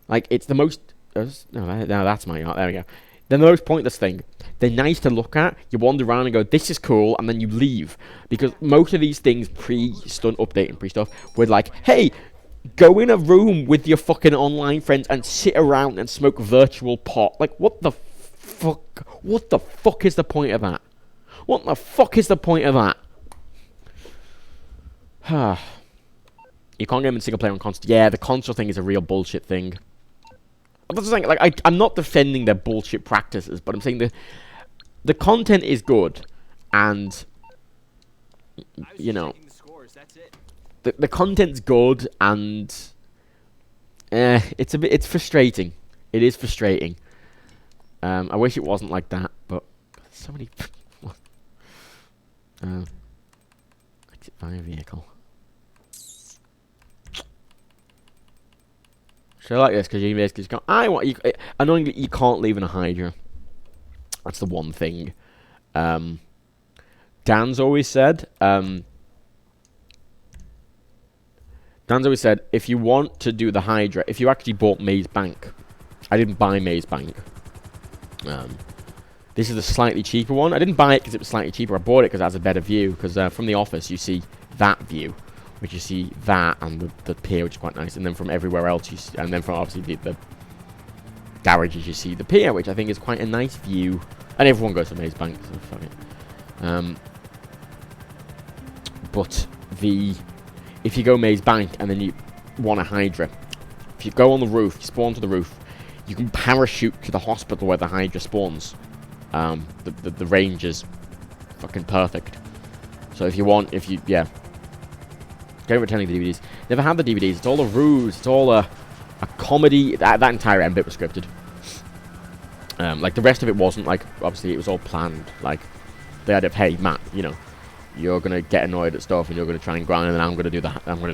Speaker 3: Like, it's the most. No, that's my yacht. There we go. They're the most pointless thing. They're nice to look at. You wander around and go, this is cool, and then you leave. Because most of these things pre-stunt update and pre-stuff were like, hey, go in a room with your fucking online friends and sit around and smoke virtual pot. Like, what the fuck? What the fuck is the point of that? What the fuck is the point of that? You can't get them in single player on console. Yeah, the console thing is a real bullshit thing. I'm not saying, like, I'm not defending their bullshit practices, but I'm saying the content is good, and you know, the content's good, and it's frustrating. It is frustrating. I wish it wasn't like that, but so many. Exit via vehicle. So I like this, because you basically just go, annoyingly, you can't leave in a Hydra. That's the one thing. Dan's always said, if you want to do the Hydra, if you actually bought Maze Bank, I didn't buy Maze Bank. This is a slightly cheaper one. I didn't buy it because it was slightly cheaper. I bought it because it has a better view, because from the office, you see that view. Which you see that and the pier, which is quite nice, and then from everywhere else you see, and then from obviously the garages you see the pier, which I think is quite a nice view. And everyone goes to Maze Bank, so fuck it. But if you go Maze Bank and then you want a Hydra, if you go on the roof, you spawn to the roof, you can parachute to the hospital where the Hydra spawns. The range is fucking perfect. So yeah. Don't returning the DVDs. Never had the DVDs. It's all a ruse. It's all a comedy. That entire end bit was scripted. Like, the rest of it wasn't. Like, obviously, it was all planned. Like, they had hey, Matt, you know, you're going to get annoyed at stuff, and you're going to try and grind, and then I'm going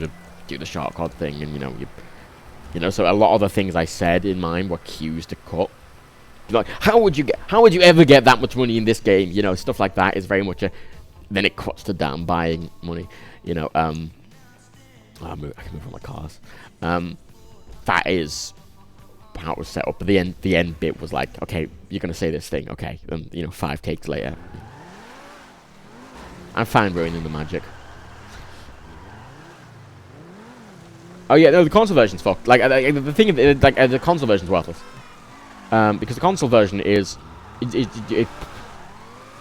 Speaker 3: to do the shark cod thing, and, you know, so a lot of the things I said in mine were cues to cut. Like, how would you ever get that much money in this game? You know, stuff like that is very much then it cuts to Dan buying money. You know, I can move on my cars. That is how it was set up. But the end bit was like, okay, you're gonna say this thing, okay? And you know, 5 takes later, I'm fine ruining the magic. Oh yeah, no, the console version's fucked. Like the thing, the console version's worthless. Because the console version is,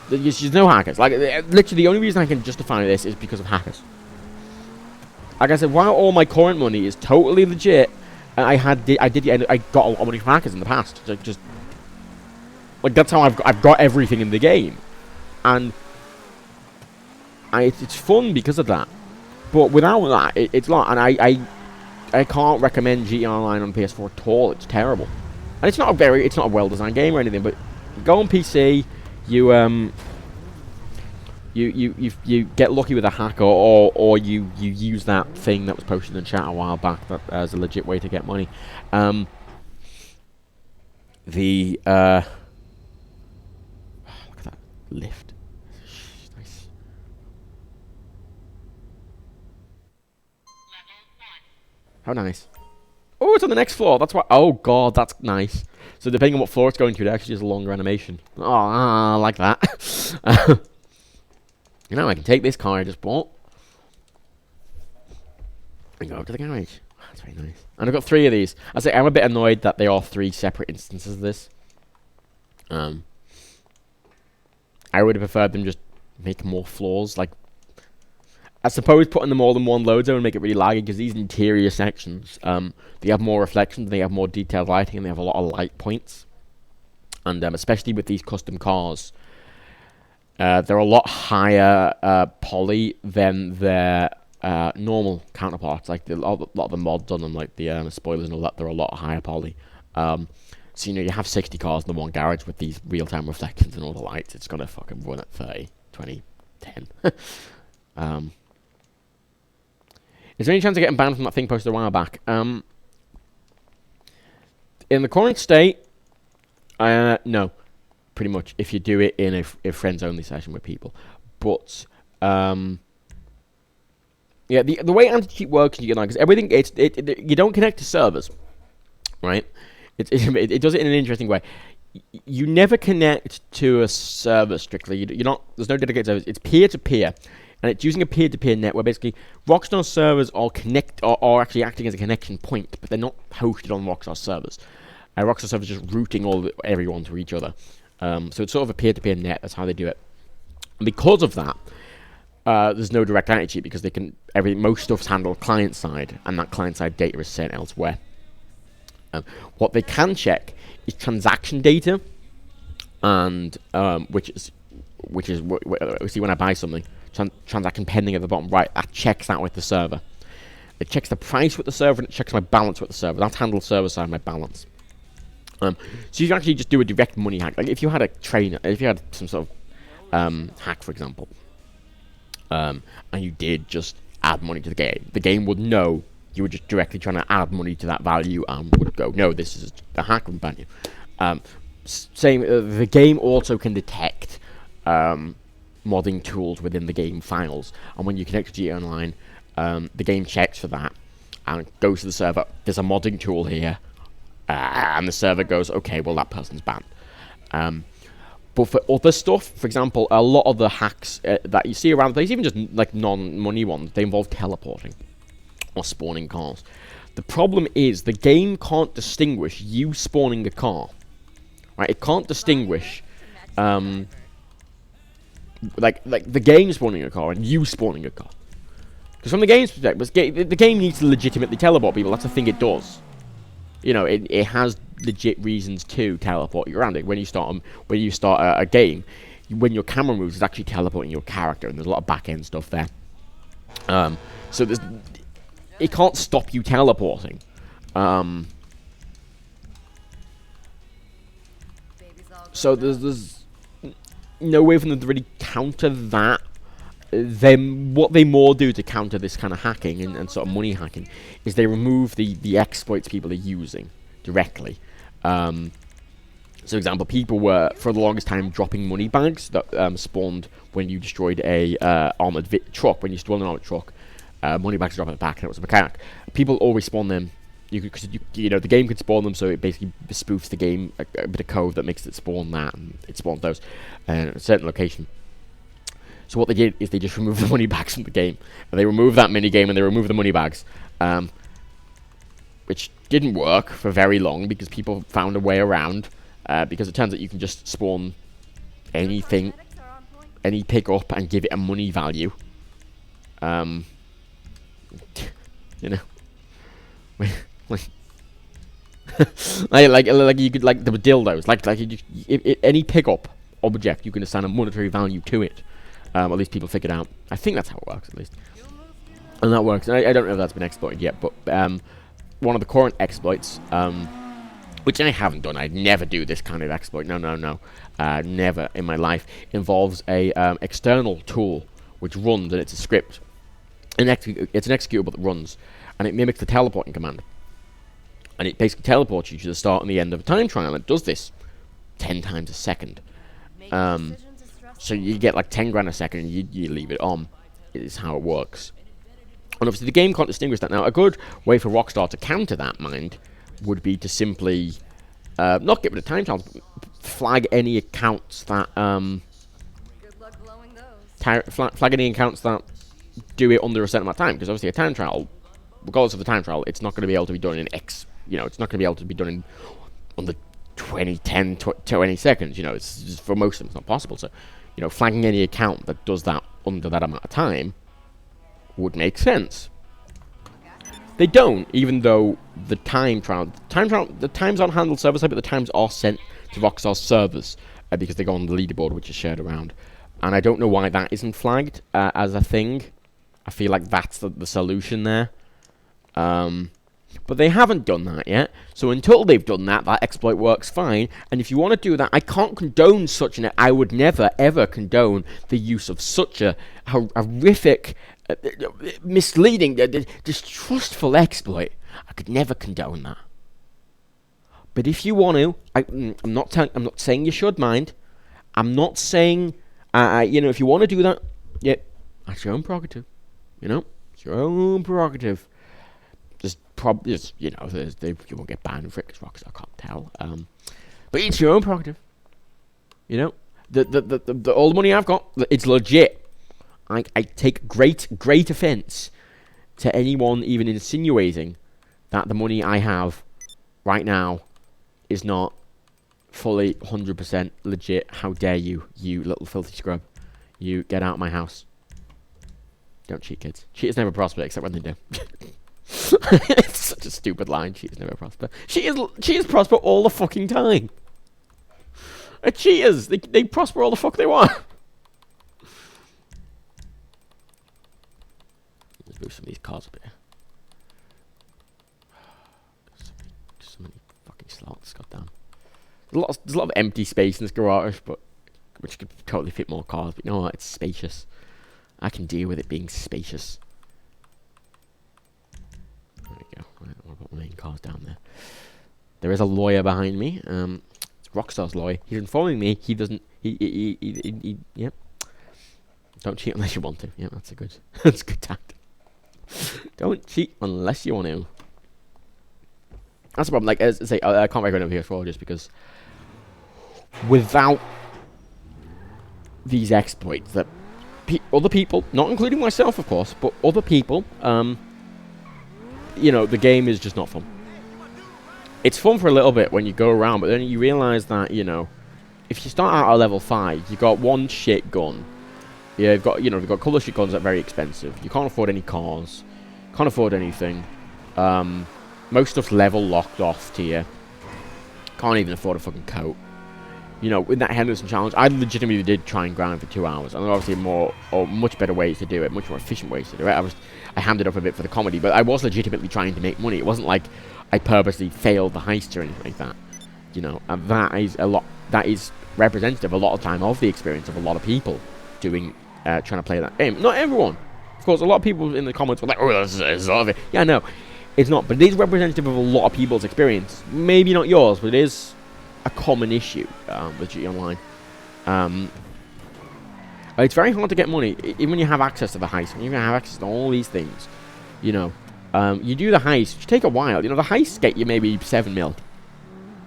Speaker 3: there's no hackers. Like literally, the only reason I can justify this is because of hackers. Like I said, while all my current money is totally legit, I got a lot of money from hackers in the past. Just like that's how I've got everything in the game, and it's fun because of that. But without that, it's not. And I can't recommend GTA Online on PS4 at all. It's terrible, and it's not a well-designed game or anything. But go on PC, you get lucky with a hacker, or you use that thing that was posted in chat a while back that as a legit way to get money. Look at that lift. Nice. How nice. Oh, it's on the next floor. That's why. Oh god, that's nice. So depending on what floor it's going to, it actually is a longer animation. Oh, I like that. You know, I can take this car I just bought and go up to the garage. That's very nice. And I've got 3 of these. I say I'm a bit annoyed that they are 3 separate instances of this. I would have preferred them just make more floors. Like, I suppose putting them all in one load zone would make it really laggy because these interior sections, they have more reflections, they have more detailed lighting, and they have a lot of light points. And especially with these custom cars, they're a lot higher poly than their normal counterparts. Like a lot of the mods on them, like the spoilers and all that, they're a lot higher poly. So, you know, you have 60 cars in the one garage with these real-time reflections and all the lights. It's going to fucking run at 30, 20, 10. Is there any chance of getting banned from that thing posted a while back? In the current state, no. Pretty much, if you do it in a friends-only session with people. But, yeah, the way anti-cheat works, because everything, you don't connect to servers, right? It does it in an interesting way. You never connect to a server strictly. You're not. There's no dedicated servers. It's peer-to-peer, and it's using a peer-to-peer net where basically Rockstar servers are actually acting as a connection point, but they're not hosted on Rockstar servers. Rockstar servers are just routing everyone to each other. So it's sort of a peer-to-peer net. That's how they do it. And because of that, there's no direct anti-cheat because most stuff's handled client side, and that client side data is sent elsewhere. What they can check is transaction data, and which is see when I buy something, transaction pending at the bottom right. That checks that with the server. It checks the price with the server, and it checks my balance with the server. That's handled server side, my balance. So you can actually just do a direct money hack. Like if you had a trainer, if you had some sort of hack, for example, and you did just add money to the game would know you were just directly trying to add money to that value and would go, no, this is a hack and ban you. Same, the game also can detect modding tools within the game files, and when you connect to GTA Online, the game checks for that and goes to the server. There's a modding tool here. And the server goes, okay, well, that person's banned. But for other stuff, for example, a lot of the hacks that you see around the place, even just like non-money ones, they involve teleporting or spawning cars. The problem is the game can't distinguish you spawning a car. Right? It can't distinguish like the game spawning a car and you spawning a car. Because from the game's perspective, the game needs to legitimately teleport people. That's the thing it does. You know, it has legit reasons to teleport you around it. When you start a game, when your camera moves, it's actually teleporting your character, and there's a lot of back-end stuff there. So it can't stop you teleporting. So there's no way for them to really counter that. Then what they more do to counter this kind of hacking and sort of money hacking is they remove the exploits people are using directly. So, for example, people were for the longest time dropping money bags that spawned when you destroyed a armored truck. When you stole an armored truck, money bags drop at the back, and it was a mechanic. People always spawn them. You know, the game could spawn them, so it basically spoofs the game a bit of code that makes it spawn that, and it spawns those at a certain location. So what they did is they just removed the money bags from the game. And they removed that mini game and they removed the money bags. which didn't work for very long because people found a way around. Because it turns out you can just spawn anything, any pickup, and give it a money value. You know, like like you could, like, the dildos, like any pickup object, you can assign a monetary value to it. At least people figured out. I think that's how it works, at least. And that works. I don't know if that's been exploited yet, but one of the current exploits, which I haven't done. I'd never do this kind of exploit. No. Never in my life. Involves a external tool which runs, and it's a script. It's an executable that runs, and it mimics the teleporting command. And it basically teleports you to the start and the end of a time trial. And it does this 10 times a second. So you get like 10 grand a second, and you leave it on. It is how it works. And obviously the game can't distinguish that. Now, a good way for Rockstar to counter that, mind, would be to simply not get rid of time trials, but flag any accounts that flag any accounts that do it under a certain amount of time. Because obviously a time trial, regardless of the time trial, it's not going to be able to be done in X. You know, it's not going to be able to be done in under 20 seconds. You know, it's just, for most of them, it's not possible. So, you know, flagging any account that does that under that amount of time would make sense. They don't, even though the times aren't handled server side, but the times are sent to Rockstar's servers because they go on the leaderboard, which is shared around. And I don't know why that isn't flagged as a thing. I feel like that's the solution there. But they haven't done that yet. So until they've done that, that exploit works fine. And if you want to do that, I can't condone such an... I would never, ever condone the use of such a horrific, misleading, distrustful exploit. I could never condone that. But if you want to, I'm not saying you should, mind. I'm not saying, you know, if you want to do that, yeah, that's your own prerogative. You know, it's your own prerogative. Just you know, you won't get banned for it because Rockstar can't tell. But it's your own prerogative. You know, the all the money I've got, it's legit. I take great offense to anyone even insinuating that the money I have right now is not fully 100% legit. How dare you, you little filthy scrub? You get out of my house. Don't cheat, kids. Cheaters never prosper except when they do. It's such a stupid line. Cheaters never prosper. Cheaters prosper all the fucking time. Cheaters, they prosper all the fuck they want. Let's move some of these cars a bit. So many fucking slots. Goddamn. There's a lot of empty space in this garage, but which could totally fit more cars. But you know what? It's spacious. I can deal with it being spacious. There we go. What about my main cars down there? There is a lawyer behind me. It's Rockstar's lawyer. He's informing me he doesn't. Yep. Don't cheat unless you want to. Yeah, that's a good tactic. Don't cheat unless you want to. That's the problem. Like, as I say, I can't recommend over PS4 just because without these exploits that other people, not including myself, of course, but other people, you know, the game is just not fun. It's fun for a little bit when you go around, but then you realise that, you know, if you start out at level 5, you've got one shit gun. Yeah, you've got colour shit guns that are very expensive. You can't afford any cars. Can't afford anything. Most stuff's level locked off to you. Can't even afford a fucking coat. You know, with that Henderson challenge, I legitimately did try and grind for 2 hours. And there are obviously much better ways to do it, much more efficient ways to do it. I hammed it up a bit for the comedy, but I was legitimately trying to make money. It wasn't like I purposely failed the heist or anything like that. You know, and that is representative a lot of time of the experience of a lot of people doing, trying to play that game. Not everyone. Of course, a lot of people in the comments were like, oh, this is a lot of it. Yeah, no, it's not. But it is representative of a lot of people's experience. Maybe not yours, but it is a common issue with GT Online. It's very hard to get money, even when you have access to the heist. When you have access to all these things, you know, you do the heist, which take a while. You know, the heists get you maybe 7 mil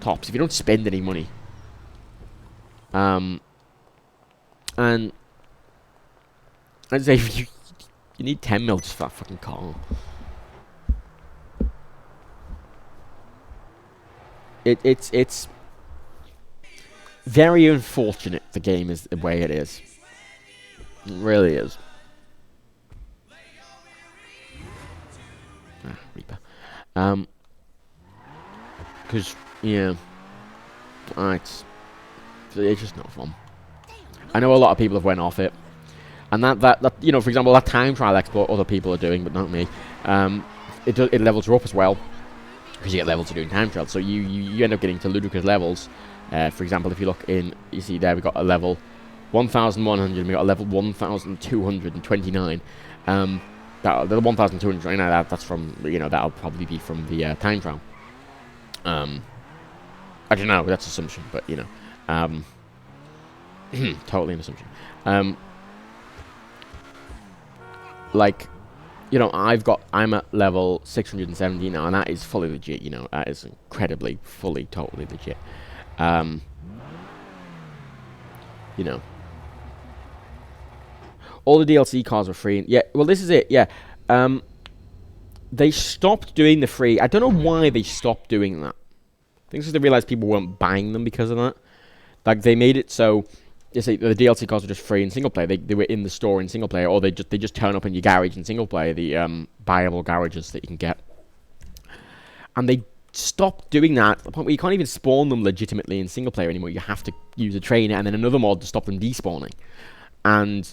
Speaker 3: tops if you don't spend any money. And I'd say you need 10 mil just for that fucking car. It's very unfortunate the game is the way it is. It really is. Reaper. Because, yeah, it's just not fun. I know a lot of people have went off it, and that you know, for example, that time trial exploit other people are doing, but not me. It levels you up as well, because you get levels to doing time trials. So you end up getting to ludicrous levels. For example, if you look in, you see there we got a level 1,100, we got a level 1,229. The 1,229, that's from, you know, that'll probably be from the time trial. I don't know, that's assumption, but you know, totally an assumption. Like, you know, I'm at level 670 now, and that is fully legit. You know, that is incredibly, totally legit. You know, all the DLC cars were free. Yeah, well, this is it. Yeah, they stopped doing the free. I don't know why they stopped doing that. I think it's because they realized people weren't buying them because of that. Like, they made it so you see, the DLC cars were just free in single player. They were in the store in single player, or they just turn up in your garage in single player. The buyable garages that you can get, and they stopped doing that to the point where you can't even spawn them legitimately in single player anymore. You have to use a trainer and then another mod to stop them despawning. And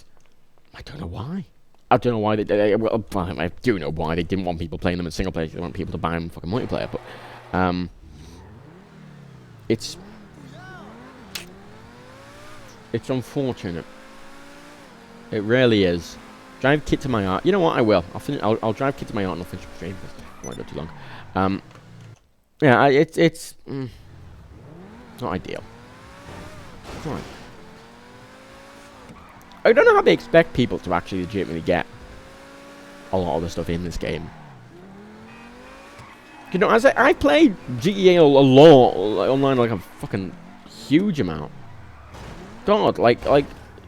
Speaker 3: I don't know why. I don't know why well, I do know why they didn't want people playing them in single player. They want people to buy them in fucking multiplayer. But it's unfortunate. It really is. Drive Kit to my art. You know what? I will. I'll drive Kit to my art and I'll finish the stream. I won't go too long. Yeah, it's not ideal. It's not. I don't know how they expect people to actually legitimately get a lot of the stuff in this game. You know, as I played GTA a lot online, like a fucking huge amount. God, like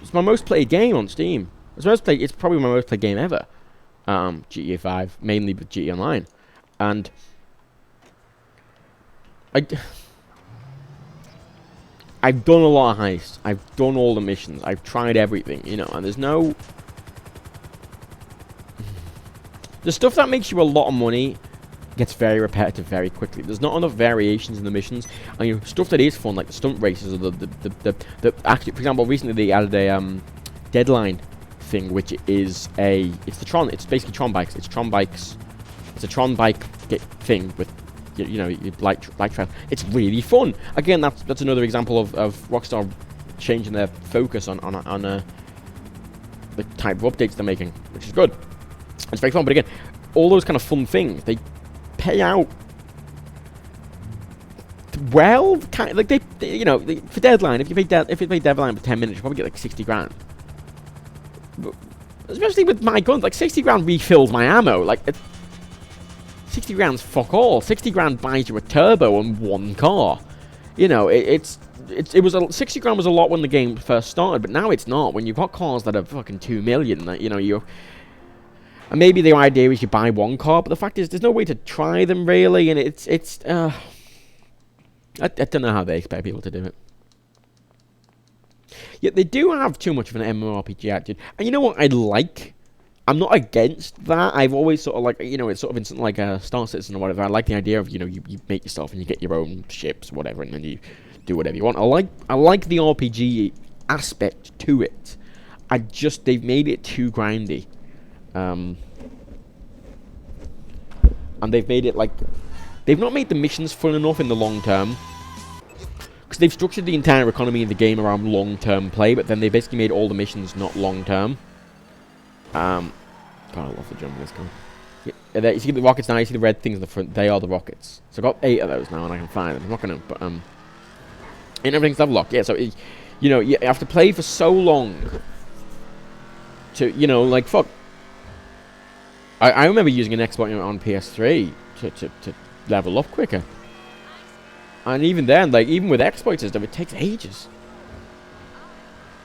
Speaker 3: it's my most played game on Steam. It's probably my most played game ever. GTA 5, mainly with GTA Online, and I've done a lot of heists. I've done all the missions. I've tried everything, you know, and there's no... The stuff that makes you a lot of money gets very repetitive very quickly. There's not enough variations in the missions. And, you know, stuff that is fun, like the stunt races, or the actually, for example, recently they added a deadline thing, which is it's basically Tron bikes. It's Tron bikes. It's a Tron bike thing with, you know, light trail. It's really fun. Again, that's another example of Rockstar changing their focus on the type of updates they're making, which is good. It's very fun, but again, all those kind of fun things, they pay out well. Kind of, like they you know, for Deadline, if you pay Deadline for 10 minutes, you probably get like 60 grand. But especially with my guns, like 60 grand refills my ammo. Like 60 grand's fuck all. 60 grand buys you a turbo and one car. You know, 60 grand was a lot when the game first started, but now it's not. When you've got cars that are fucking 2 million, that, you know, and maybe the idea is you buy one car, but the fact is there's no way to try them really, and I don't know how they expect people to do it. Yet they do have too much of an MMORPG attitude, and you know what I like? I'm not against that. I've always sort of like, you know, it's sort of in something like a Star Citizen or whatever. I like the idea of, you know, you make yourself and you get your own ships, whatever, and then you do whatever you want. I like the RPG aspect to it. They've made it too grindy. And they've made it like, they've not made the missions fun enough in the long term. Because they've structured the entire economy of the game around long-term play, but then they basically made all the missions not long-term. God, I love the jump in this car. Yeah, you see the rockets now, you see the red things in the front, they are the rockets. So I've got 8 of those now, and I can find them. I'm not going to, but, and everything's level locked. Yeah, so, you know, you have to play for so long to, you know, like, fuck. I remember using an exploit on PS3 to level up quicker. And even then, like, even with exploits and stuff, it takes ages.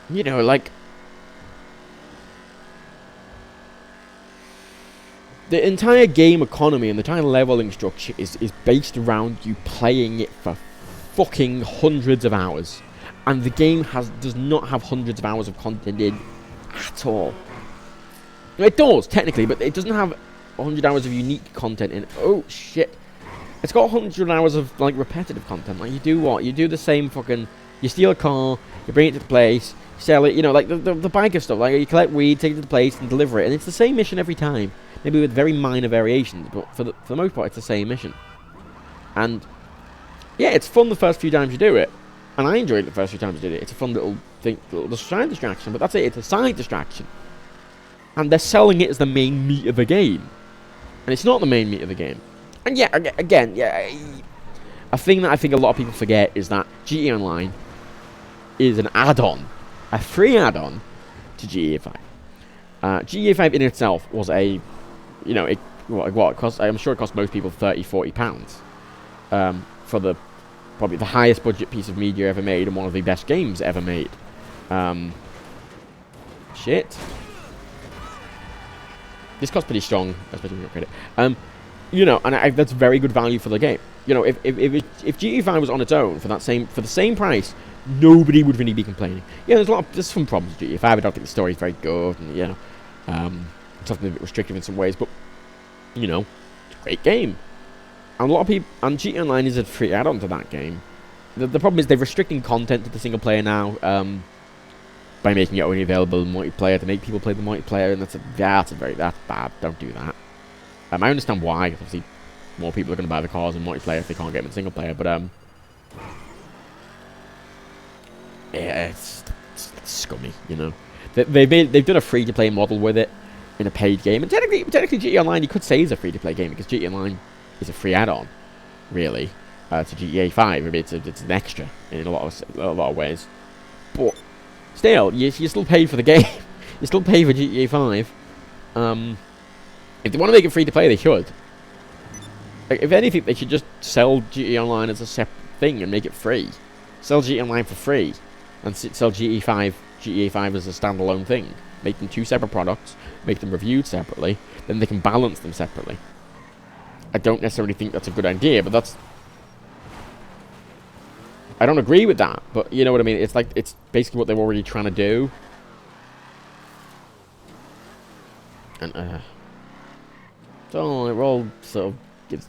Speaker 3: You know, like... the entire game economy and the entire leveling structure is based around you playing it for fucking hundreds of hours. And the game does not have hundreds of hours of content in at all. It does, technically, but it doesn't have 100 hours of unique content in. Oh, shit. It's got 100 hours of, like, repetitive content. Like, you do what? You do the same fucking... You steal a car, you bring it to the place, sell it, you know, like the biker stuff. Like, you collect weed, take it to the place, and deliver it. And it's the same mission every time. Maybe with very minor variations, but for the most part, it's the same mission. And, yeah, it's fun the first few times you do it. And I enjoyed it the first few times I did it. It's a fun little thing, little side distraction, but that's it. It's a side distraction. And they're selling it as the main meat of the game. And it's not the main meat of the game. And yeah, again, yeah, a thing that I think a lot of people forget is that GTA Online is an add-on, a free add-on to GTA 5. GTA 5 in itself was a, you know, it cost. I'm sure it cost most people £30-40 for the probably the highest budget piece of media ever made and one of the best games ever made. Shit. This costs pretty strong, especially with credit. You know, and that's very good value for the game. You know, if GTA 5 was on its own for the same price, nobody would really be complaining. Yeah, there's some problems with GTA 5. I don't think the story's very good, and you know, it's often a bit restrictive in some ways. But you know, it's a great game. And a lot of people, and GTA Online is a free add-on to that game. The problem is they're restricting content to the single player now, by making it only available in multiplayer to make people play the multiplayer, and that's bad. Don't do that. I understand why. Obviously, more people are going to buy the cars in multiplayer if they can't get them in single player. But yeah, it's scummy. You know, they've done a free to play model with it in a paid game, and technically GTA Online you could say is a free to play game because GTA Online is a free add-on, really, to GTA 5. I mean, it's an extra in a lot of ways, but still, you still pay for the game. You still pay for GTA 5. If they want to make it free to play, they should. Like, if anything, they should just sell GTA Online as a separate thing and make it free. Sell GTA Online for free, and sell GTA 5 as a standalone thing. Make them two separate products, make them reviewed separately, then they can balance them separately. I don't necessarily think that's a good idea, but that's... I don't agree with that, but you know what I mean? It's like, it's basically what they're already trying to do. And, so it all sort of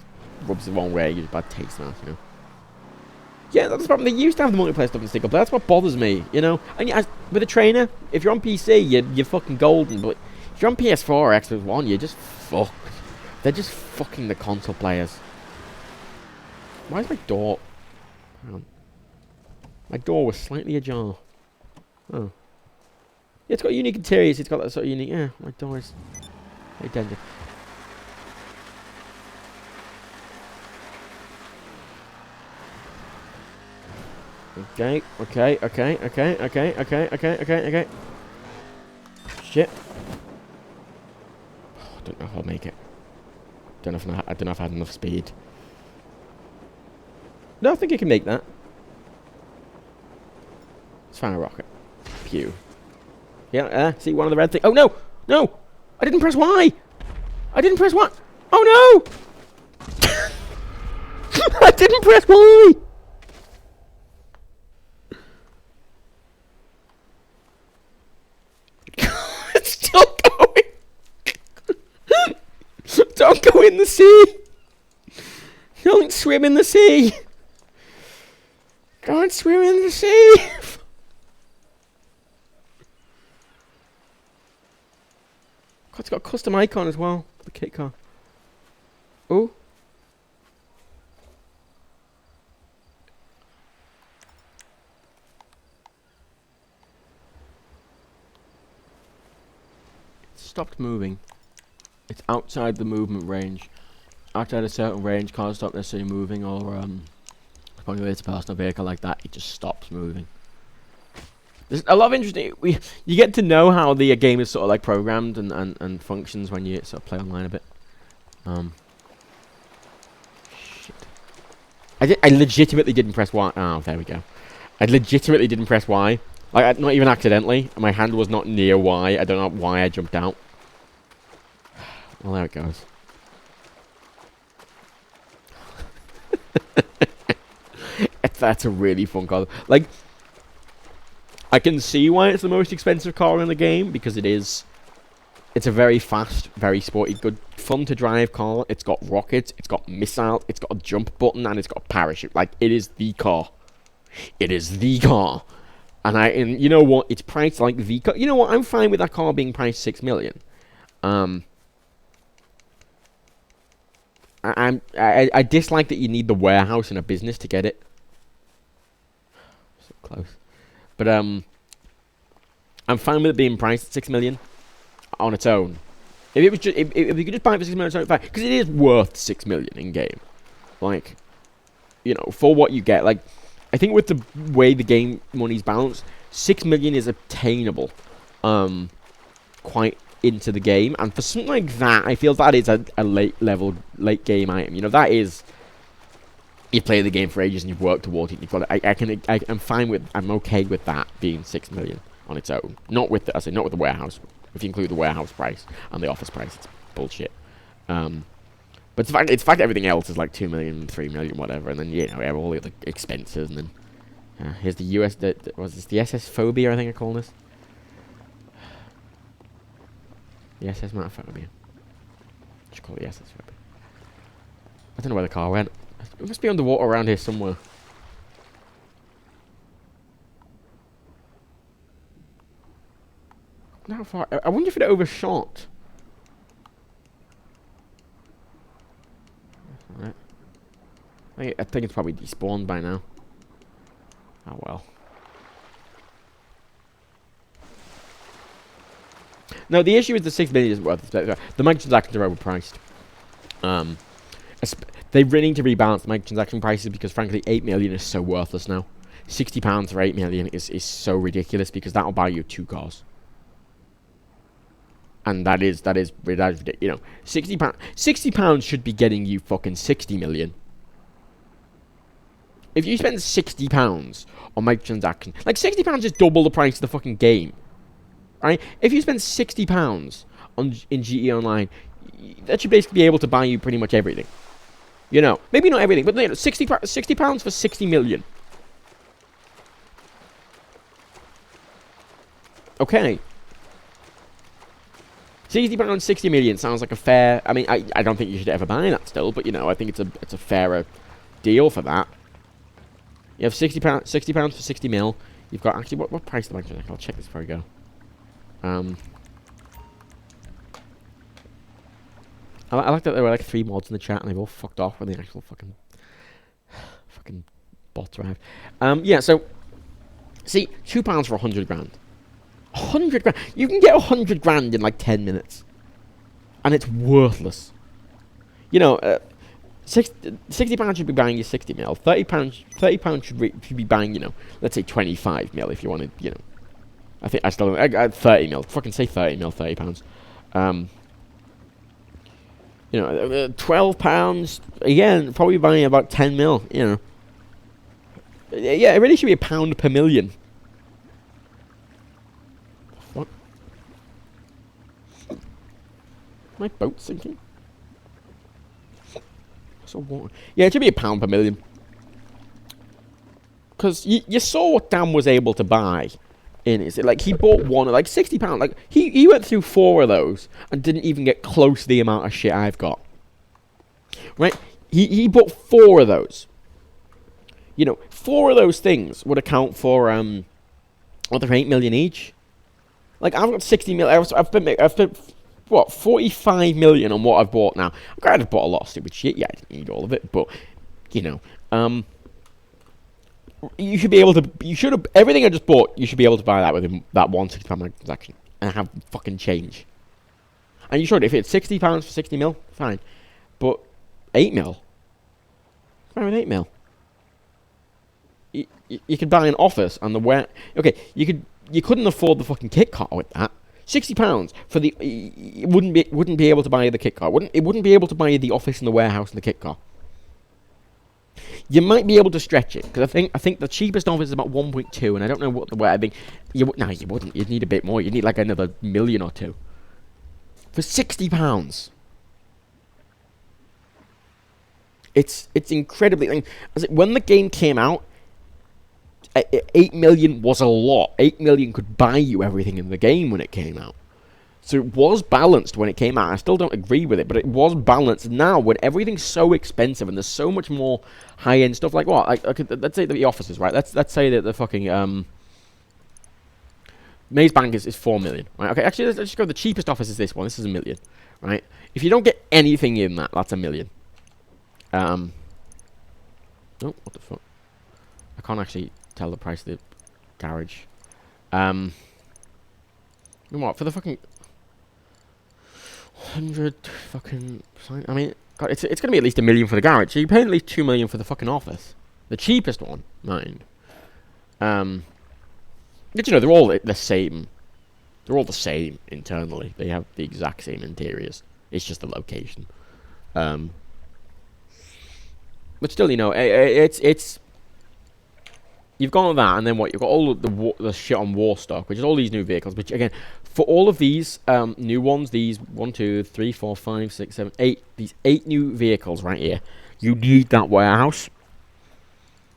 Speaker 3: rubs the wrong way, gives bad taste now, you know. Yeah, that's the problem. They used to have the multiplayer stuff in single player. That's what bothers me, you know. And with a trainer, if you're on PC, you're fucking golden. But if you're on PS4 or Xbox One, you're just fucked. They're just fucking the console players. Why is my door... Hang on. My door was slightly ajar. Oh. Yeah, it's got unique interiors. It's got that sort of unique... Yeah, my door is... very dangerous. Okay. Shit. I don't know if I'll make it. I don't know if I had enough speed. No, I think I can make that. Let's find a rocket. Pew. Yeah, see one of the red things. Oh no! No! I didn't press Y! I didn't press Y! Oh no! I didn't press Y! It's still going! Don't go in the sea! Don't swim in the sea! Don't swim in the sea! God, it's got a custom icon as well for the kit car. Oh. It stopped moving. It's outside the movement range. Outside a certain range, cars stop necessarily moving, or when it's a personal vehicle like that, it just stops moving. There's a lot of interesting... You get to know how the game is sort of like programmed and functions when you sort of play online a bit. Shit. I legitimately didn't press Y. Oh, there we go. I legitimately didn't press Y. Like, not even accidentally. My hand was not near Y. I don't know why I jumped out. Well, there it goes. That's a really fun car. Like, I can see why it's the most expensive car in the game, because it's a very fast, very sporty, good, fun to drive car. It's got rockets, it's got missiles, it's got a jump button, and it's got a parachute. Like, it is the car. It is the car. And you know what? It's priced like the car. You know what? I'm fine with that car being priced $6 million. I dislike that you need the warehouse in a business to get it. So close. But I'm fine with it being priced at $6 million on its own. If it was just, if you could just buy it for $6 million, it's fine, because it is worth $6 million in game. Like, you know, for what you get. Like, I think with the way the game money's balanced, $6 million is attainable. Quite into the game, and for something like that, I feel that is a late game item. You know, that is, you play the game for ages and you've worked towards it. You've got it. I'm okay with that being $6 million on its own. Not with the warehouse. If you include the warehouse price and the office price, it's bullshit. But it's the fact everything else is like $2 million, $3 million, whatever, and then, you know, all the other expenses, and then here's the US. Was this the SS Phobia? I think I call this. The SS Mattophobia. Just call it the SS Phobia. I don't know where the car went. It must be underwater around here somewhere. Not far. I wonder if it overshot. Alright. I think it's probably despawned by now. Oh well. No, the issue is the $6 million isn't worth it. The microtransactions are overpriced. They really need to rebalance the microtransaction prices, because frankly, $8 million is so worthless now. £60 for $8 million is so ridiculous, because that'll buy you 2 cars. And that is ridiculous. You know, £60 should be getting you fucking 60 million. If you spend £60 on microtransaction, like £60 is double the price of the fucking game. Right? If you spend £60 in GE Online, that should basically be able to buy you pretty much everything. You know, maybe not everything, but you know, £60 for 60 million. Okay. £60, 60 million sounds like a fair. I mean, I don't think you should ever buy that still, but you know, I think it's a fairer deal for that. You have £60 for 60 mil. You've got actually what price the microtransaction? I'll check this before I go. I like that there were like 3 mods in the chat and they've all fucked off when the actual fucking bots arrived. Yeah, so see, £2 for 100 grand. 100 grand. You can get 100 grand in like 10 minutes, and it's worthless. You know, £60 should be buying you 60 mil. £30 should be buying, you know, let's say 25 mil if you wanted, you know. I think I 30 mil. Fucking say 30 mil, £30. You know, £12 again, probably buying about 10 mil. You know, yeah, it really should be £1 per million. What? My boat sinking? So water. Yeah, it should be £1 per million. Because you saw what Dan was able to buy. Like, he bought one at like £60. Like, he went through 4 of those and didn't even get close to the amount of shit I've got. Right? He bought 4 of those. You know, 4 of those things would account for what, they're 8 million each. Like, I've got 60 million. I've spent what, 45 million on what I've bought now. I'm glad I've bought a lot of stupid shit. Yeah, I didn't need all of it, but you know, you should be able to. You should have everything I just bought. You should be able to buy that with that £160 microtransaction and have fucking change. And you should. If it's £60 for 60 mil, fine. But 8 mil, fine with 8 mil. You could buy an office and the where. Okay, you couldn't afford the fucking kit car with that. £60 for the. It wouldn't be able to buy the kit car. It wouldn't be able to buy the office and the warehouse and the kit car. You might be able to stretch it, because I think the cheapest office is about 1.2, and I don't know what the way. I think you wouldn't. You'd need a bit more. You'd need like another million or two for £60. It's incredibly... I mean, when the game came out, 8 million was a lot. 8 million could buy you everything in the game when it came out. So it was balanced when it came out. I still don't agree with it, but it was balanced. Now, when everything's so expensive and there's so much more high-end stuff, like what? Let's say the offices, right? Let's say that the fucking Maze Bank is 4 million, right? Okay, actually, let's just go. The cheapest office is this one. This is 1 million, right? If you don't get anything in that, that's 1 million. Oh, what the fuck? I can't actually tell the price of the garage. What for the fucking 100 fucking? I mean, God, it's gonna be at least 1 million for the garage. So you're paying at least 2 million for the fucking office, the cheapest one, mind. But you know, they're all the same. They're all the same internally. They have the exact same interiors. It's just the location. But still, you know, it's you've got that, and then what? You've got all of the shit on war stock, which is all these new vehicles. Which again, for all of these new ones, these 1, 2, 3, 4, 5, 6, 7, 8, these 8 new vehicles right here, you need that warehouse.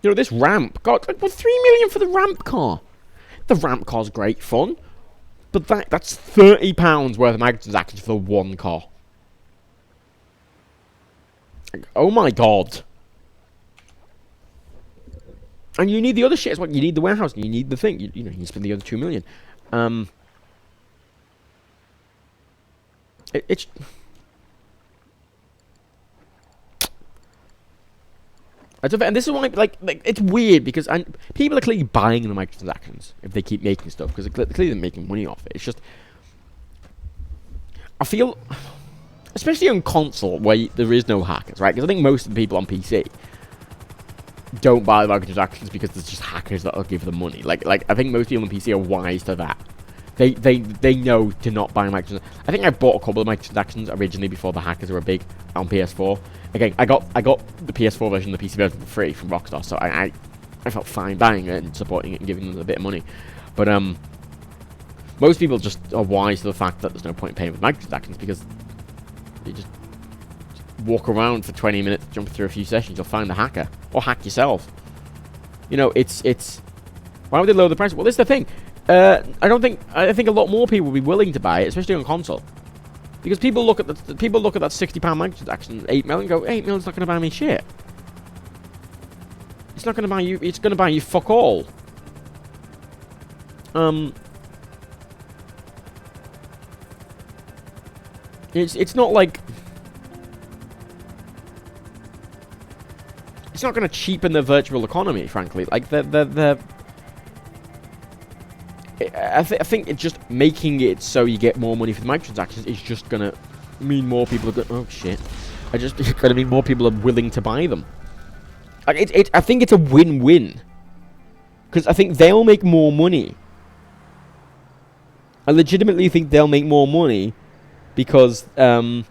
Speaker 3: You know, this ramp, God, like, what, 3 million for the ramp car? The ramp car's great fun, but that's £30 worth of microtransactions for the one car. Like, oh my God. And you need the other shit as well. You need the warehouse. You need the thing. You know, you spend the other 2 million. It's... And this is why, like it's weird because people are clearly buying the microtransactions if they keep making stuff because they're clearly making money off it. It's just, I feel, especially on console where there is no hackers, right? Because I think most of the people on PC don't buy the microtransactions because there's just hackers that'll give them money. Like I think most people on PC are wise to that. They know to not buy microtransactions. I think I bought a couple of microtransactions originally before the hackers were big on PS4. Again, I got the PS4 version, the PC version for free from Rockstar, so I felt fine buying it and supporting it and giving them a bit of money. But most people just are wise to the fact that there's no point in paying for microtransactions because you just walk around for 20 minutes, jump through a few sessions, you'll find the hacker or hack yourself. You know, it's why would they lower the price? Well, this is the thing. I think a lot more people will be willing to buy it, especially on console. Because people look at that £60 microtransaction, 8 million, and go, 8 million's not going to buy me shit. It's not going to buy you. It's going to buy you fuck all. It's not like it's not going to cheapen the virtual economy. Frankly, like I think it's just making it so you get more money for the microtransactions is just gonna mean more people are going. Oh shit! It's gonna mean more people are willing to buy them. Like I think it's a win-win because I think they'll make more money. I legitimately think they'll make more money because the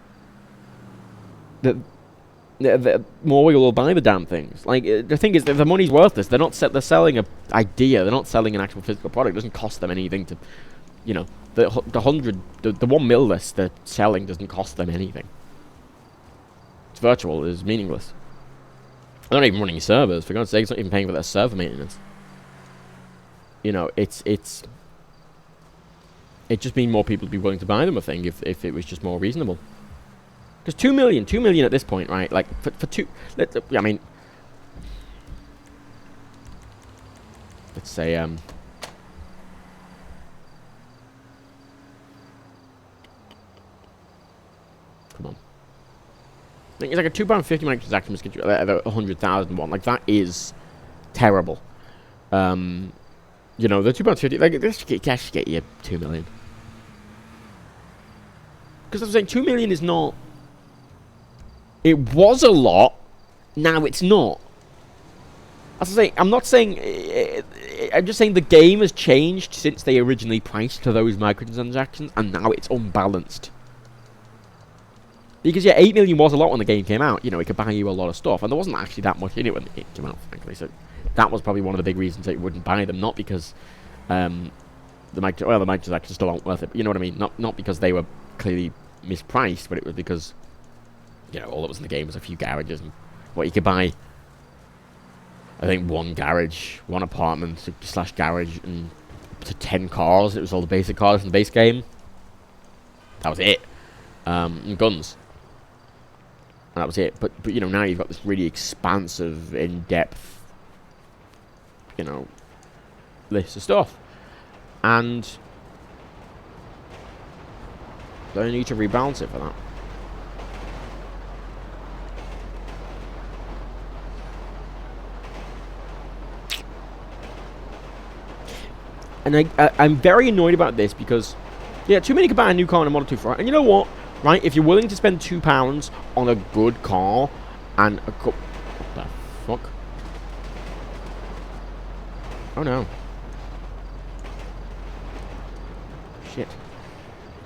Speaker 3: more people will buy the damn things. Like the thing is, the money's worthless. They're selling an idea. They're not selling an actual physical product. It doesn't cost them anything to, you know, the 1 mil list they're selling doesn't cost them anything. It's virtual. It's meaningless. They're not even running servers. For God's sake, it's not even paying for their server maintenance. You know, it just means more people would be willing to buy them. I think if it was just more reasonable. Because 2 million at this point, right? Like for two, I mean, let's say come on. I think it's like a £2.50 microtransaction was the 100,000 one. Like that is terrible. You know, the £2.50, like this should get you 2 million. Because I'm saying 2 million is not. It was a lot. Now it's not. As I say, I'm not saying. I'm just saying the game has changed since they originally priced to those microtransactions, and now it's unbalanced. Because yeah, 8 million was a lot when the game came out. You know, it could buy you a lot of stuff, and there wasn't actually that much in it when it came out, frankly. So that was probably one of the big reasons that you wouldn't buy them. Not because the microtransactions still aren't worth it. But you know what I mean? Not because they were clearly mispriced, but it was because, you know, all that was in the game was a few garages and What you could buy, I think, one garage, one apartment / garage, and up to 10 cars. It was all the basic cars in the base game. That was it. And guns. And that was it. But you know, now you've got this really expansive, in-depth, you know, list of stuff. And they need to rebalance it for that. And I'm very annoyed about this because, yeah, too many can buy a new car in a Model 2 for it. And you know what? Right? If you're willing to spend £2 on a good car and a what the fuck? Oh no. Shit.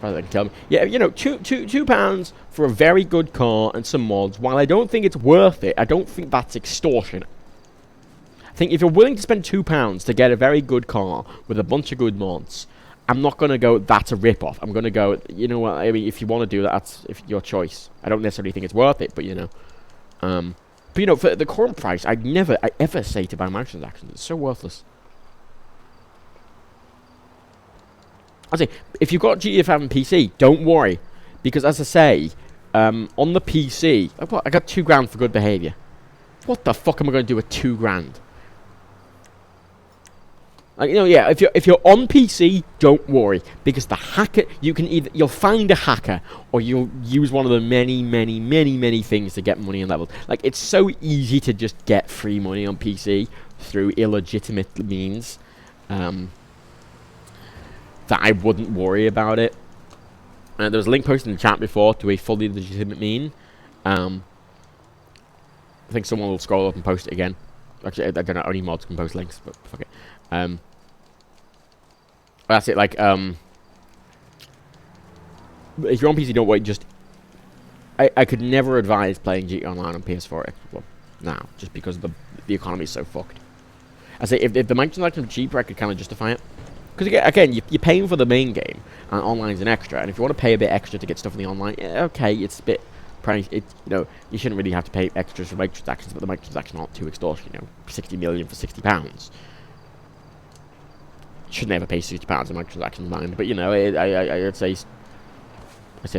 Speaker 3: Rather than tell me. Yeah, you know, £2 for a very good car and some mods. While I don't think it's worth it, I don't think that's extortion. I think if you're willing to spend £2 to get a very good car with a bunch of good mods, I'm not going to go, that's a rip-off. I'm going to go, you know what, I mean, if you want to do that, that's your choice. I don't necessarily think it's worth it, but, you know. But, you know, for the current price, I ever say to buy microtransactions. It's so worthless. I say, if you've got GTA 5 on PC, don't worry. Because, as I say, on the PC, I got £2 for good behaviour. What the fuck am I going to do with £2? Like, you know, yeah, if you're on PC, don't worry, because the hacker, you'll find a hacker, or you'll use one of the many things to get money and levels. Like, it's so easy to just get free money on PC through illegitimate means, that I wouldn't worry about it. There was a link posted in the chat before to a fully legitimate mean. I think someone will scroll up and post it again. Actually, I don't know, only mods can post links, but fuck it. That's it, like, if you're on PC, don't wait, just, I could never advise playing GTA Online on PS4 well, now, just because the economy is so fucked. I say, if the microtransactions are cheaper, I could kind of justify it. Because, again, you're paying for the main game, and online's an extra, and if you want to pay a bit extra to get stuff in the online, yeah, okay, it's a bit price, you know, you shouldn't really have to pay extras for microtransactions, but the microtransactions aren't too extortion, you know, 60 million for £60. Should never pay £60 in microtransactions, mind, but you know, I'd say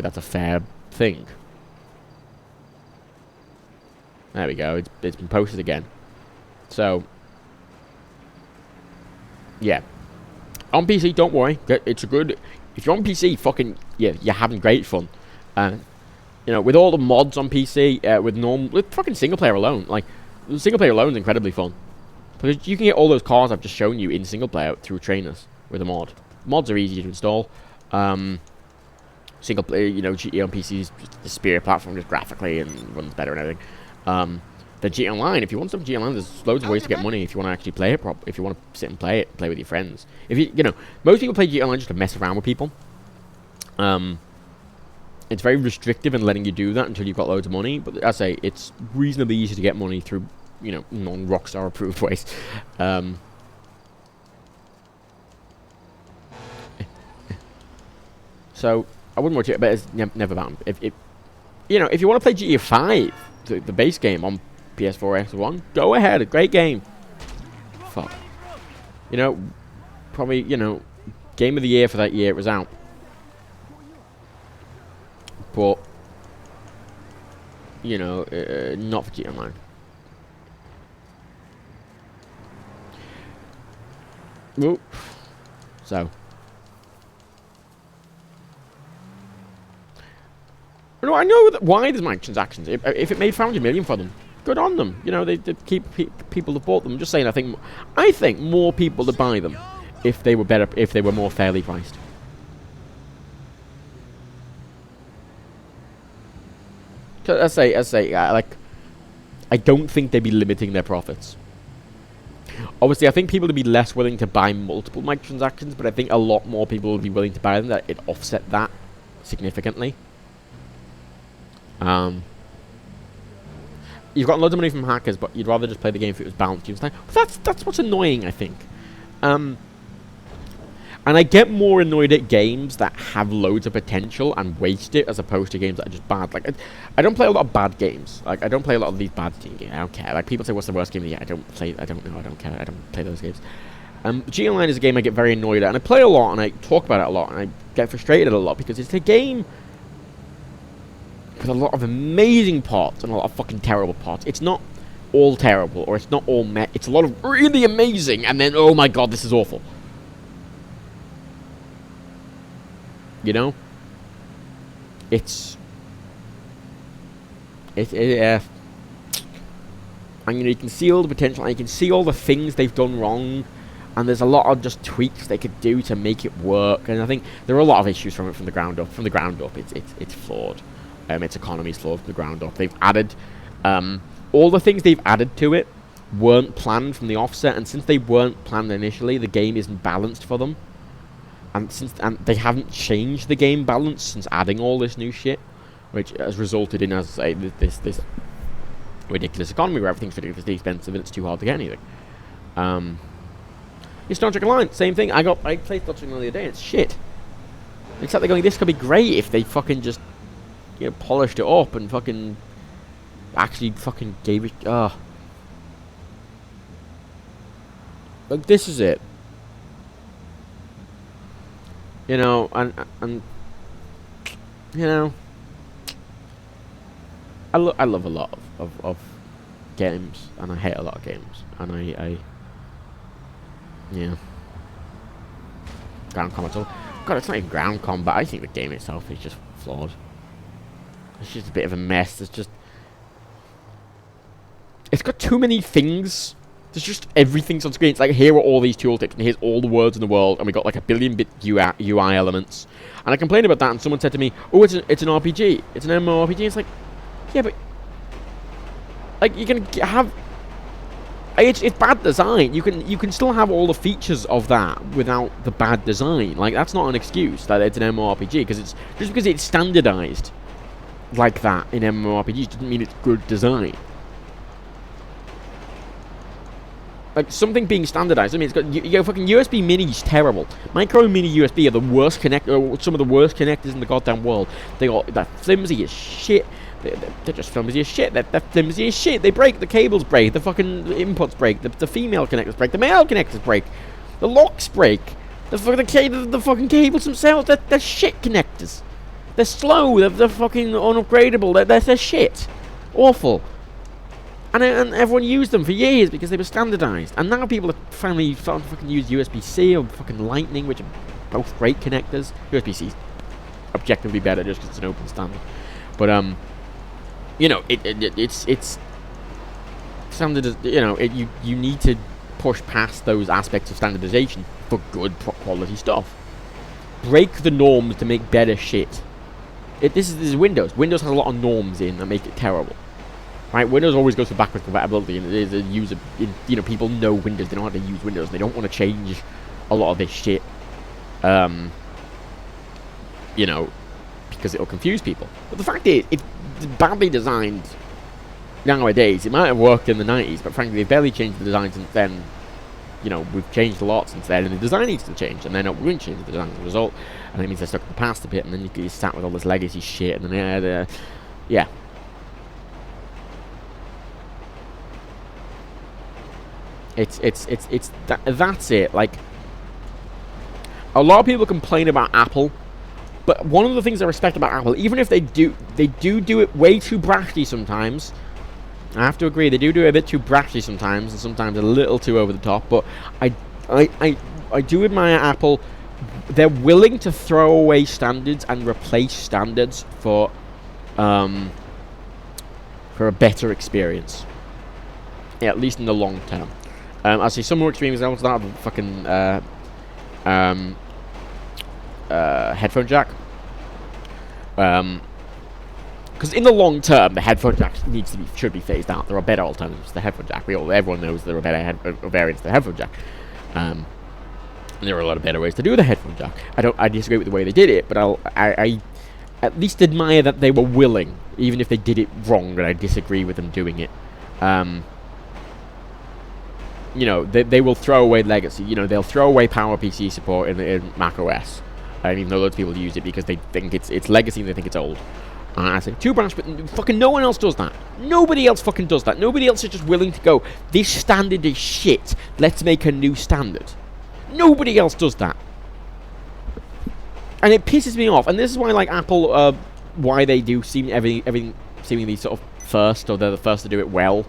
Speaker 3: that's a fair thing. There we go. It's been posted again. So, yeah, on PC, don't worry. It's a good. If you're on PC, fucking yeah, you're having great fun. You know, with all the mods on PC, with fucking single player alone, like single player alone is incredibly fun. Because you can get all those cars I've just shown you in single player through trainers with a mod. Mods are easy to install. Single player, you know, GTA on PC is just the superior platform, just graphically and runs better and everything. The GTA Online, if you want some GTA Online, there's loads of ways to get money if you want to actually play it properly. If you want to sit and play it, play with your friends. If you know, most people play GTA Online just to mess around with people. It's very restrictive in letting you do that until you've got loads of money. But as I say, it's reasonably easy to get money through, you know, non-Rockstar approved ways. So I wouldn't watch it, but it's never banned. If you know, if you want to play GTA 5, the base game on PS4, X1, go ahead. A great game. Fuck. You know, probably, you know, game of the year for that year it was out. But you know, not for GTA Online. Ooh. So. No, I know why there's microtransactions. If it made 500 million for them, good on them. You know, they keep people that bought them. I'm just saying, I think more people would buy them if they were better, if they were more fairly priced. I say, like, I don't think they'd be limiting their profits. Obviously, I think people would be less willing to buy multiple microtransactions, but I think a lot more people would be willing to buy them. That it offset that significantly. You've got loads of money from hackers, but you'd rather just play the game if it was balanced. That's what's annoying, I think. And I get more annoyed at games that have loads of potential and waste it, as opposed to games that are just bad. Like, I don't play a lot of bad games. Like, I don't play a lot of these bad games. I don't care. Like, people say, what's the worst game of the year? I don't play, I don't know, I don't care. I don't play those games. G Online is a game I get very annoyed at, and I play a lot, and I talk about it a lot, and I get frustrated a lot, because it's a game with a lot of amazing parts and a lot of fucking terrible parts. It's not all terrible, or it's not all it's a lot of really amazing, and then, oh my god, this is awful. You know? And you can see all the potential, and you can see all the things they've done wrong, and there's a lot of just tweaks they could do to make it work, and I think there are a lot of issues from it from the ground up. From the ground up, it's flawed. Its economy's flawed from the ground up. They've added, all the things they've added to it weren't planned from the offset, and since they weren't planned initially, the game isn't balanced for them. And they haven't changed the game balance since adding all this new shit, which has resulted in, as I say, this ridiculous economy where everything's ridiculously expensive and it's too hard to get anything. It's Star Trek Online, same thing. I played Star Trek Online the other day, and it's shit. Except they're going, this could be great if they fucking just, you know, polished it up and fucking actually fucking gave it. Like, this is it. You know, and you know, I love a lot of games, and I hate a lot of games, and yeah, ground combat. God, it's not even ground combat. I think the game itself is just flawed. It's just a bit of a mess. It's got too many things. There's just everything's on screen. It's like, here are all these tooltips, and here's all the words in the world, and we got like 1 billion bit UI elements. And I complained about that, and someone said to me, "Oh, it's an RPG. It's an MMORPG." It's like, yeah, but like, you can have. It's bad design. You can still have all the features of that without the bad design. Like, that's not an excuse that it's an MMORPG, because it's just because it's standardized like that in MMORPGs doesn't mean it's good design. Like, something being standardized. I mean, it's got fucking USB Mini's terrible. Micro Mini USB are the worst some of the worst connectors in the goddamn world. They're flimsy as shit. They're just flimsy as shit. They're flimsy as shit. They break. The cables break. The fucking inputs break. The female connectors break. The male connectors break. The locks break. The fucking cables themselves. They're shit connectors. They're slow. They're fucking unupgradable. They're shit. Awful. And everyone used them for years because they were standardized. And now people are finally starting to fucking use USB-C or fucking Lightning, which are both great connectors. USB-C's objectively better just because it's an open standard. But, you know, it's standard. You know, you need to push past those aspects of standardization for good quality stuff. Break the norms to make better shit. This is Windows. Windows has a lot of norms in that make it terrible. Right, Windows always goes for backwards compatibility, and it is a user. You know, people know Windows. They know how to use Windows. And they don't want to change a lot of this shit. You know, because it'll confuse people. But the fact is, it's badly designed nowadays. It might have worked in the 90s, but frankly, they've barely changed the design since then. You know, we've changed a lot since then, and the design needs to change, and they're not going to change the design as a result. And that means they're stuck in the past a bit, and then you get sat with all this legacy shit, and then yeah. That's it. Like, a lot of people complain about Apple, but one of the things I respect about Apple, even if they do it way too brashly sometimes. I have to agree, they do it a bit too brashly sometimes, and sometimes a little too over the top. But I do admire Apple. They're willing to throw away standards and replace standards for a better experience. Yeah, at least in the long term. I see some more extreme examples of that. Fucking headphone jack. Because in the long term, the headphone jack should be phased out. There are better alternatives to the headphone jack. Everyone knows there are better variants to the headphone jack. And there are a lot of better ways to do the headphone jack. I disagree with the way they did it, but I at least admire that they were willing, even if they did it wrong, and I disagree with them doing it. you know, they will throw away legacy. You know, they'll throw away PowerPC support in Mac OS, even though loads of people use it because they think it's legacy and they think it's old. And I say 2-branch, but fucking no one else does that. Nobody else fucking does that. Nobody else is just willing to go, this standard is shit, let's make a new standard. Nobody else does that. And it pisses me off. And this is why, like, Apple, why they do everything seemingly sort of first, or they're the first to do it well.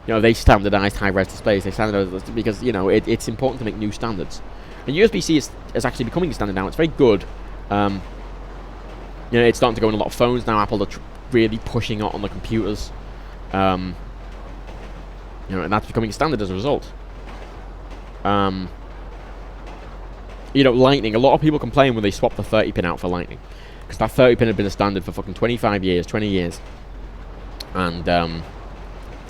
Speaker 3: You know, they standardized high-res displays. They standardized because, you know, it's important to make new standards. And USB-C is actually becoming a standard now. It's very good. You know, it's starting to go in a lot of phones now. Apple are really pushing it on the computers. You know, and that's becoming standard as a result. You know, Lightning. A lot of people complain when they swap the 30-pin out for Lightning, because that 30-pin had been a standard for fucking 25 years, 20 years, and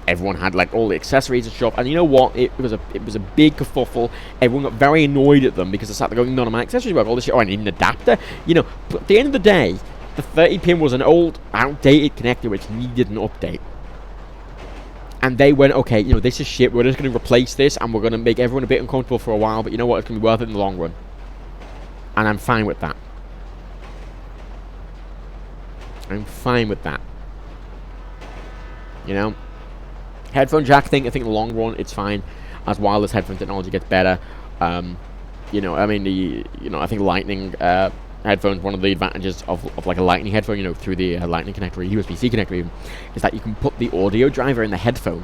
Speaker 3: everyone had like all the accessories and stuff. And you know what? It was a big kerfuffle. Everyone got very annoyed at them because they sat there going, none of my accessories work. All this shit. Oh, I need an adapter. You know, but at the end of the day, the 30-pin was an old, outdated connector which needed an update. And they went, okay, you know, this is shit. We're just going to replace this, and we're going to make everyone a bit uncomfortable for a while. But you know what? It's going to be worth it in the long run. And I'm fine with that. I'm fine with that. You know? Headphone jack thing, I think in the long run, it's fine. As wireless headphone technology gets better. You know, I mean, I think Lightning headphones, one of the advantages of like a Lightning headphone, you know, through the Lightning connector or USB-C connector even, is that you can put the audio driver in the headphone.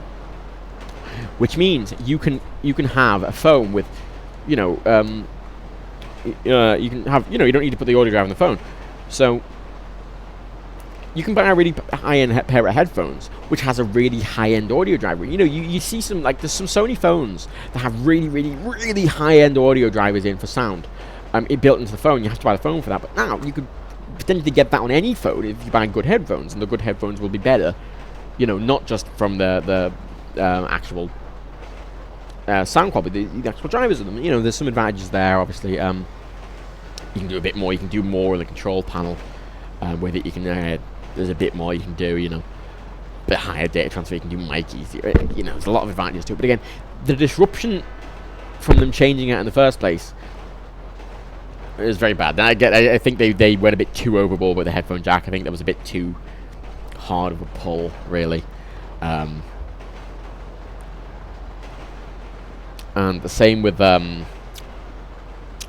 Speaker 3: Which means you can have a phone with, you know, you can have, you know, you don't need to put the audio driver in the phone. So you can buy a really high-end pair of headphones which has a really high-end audio driver. You know, you see some, like, there's some Sony phones that have really, really, really high-end audio drivers in for sound. It built into the phone. You have to buy the phone for that. But now you could potentially get that on any phone if you buy good headphones, and the good headphones will be better. You know, not just from the actual sound quality, the actual drivers of them. You know, there's some advantages there. Obviously, you can do a bit more. You can do more with the control panel. With it, you can there's a bit more you can do. You know, a bit higher data transfer. You can do mic easier. You know, there's a lot of advantages to it. But again, the disruption from them changing it in the first place is very bad. And I think they went a bit too overboard with the headphone jack. I think that was a bit too hard of a pull, really. And the same with I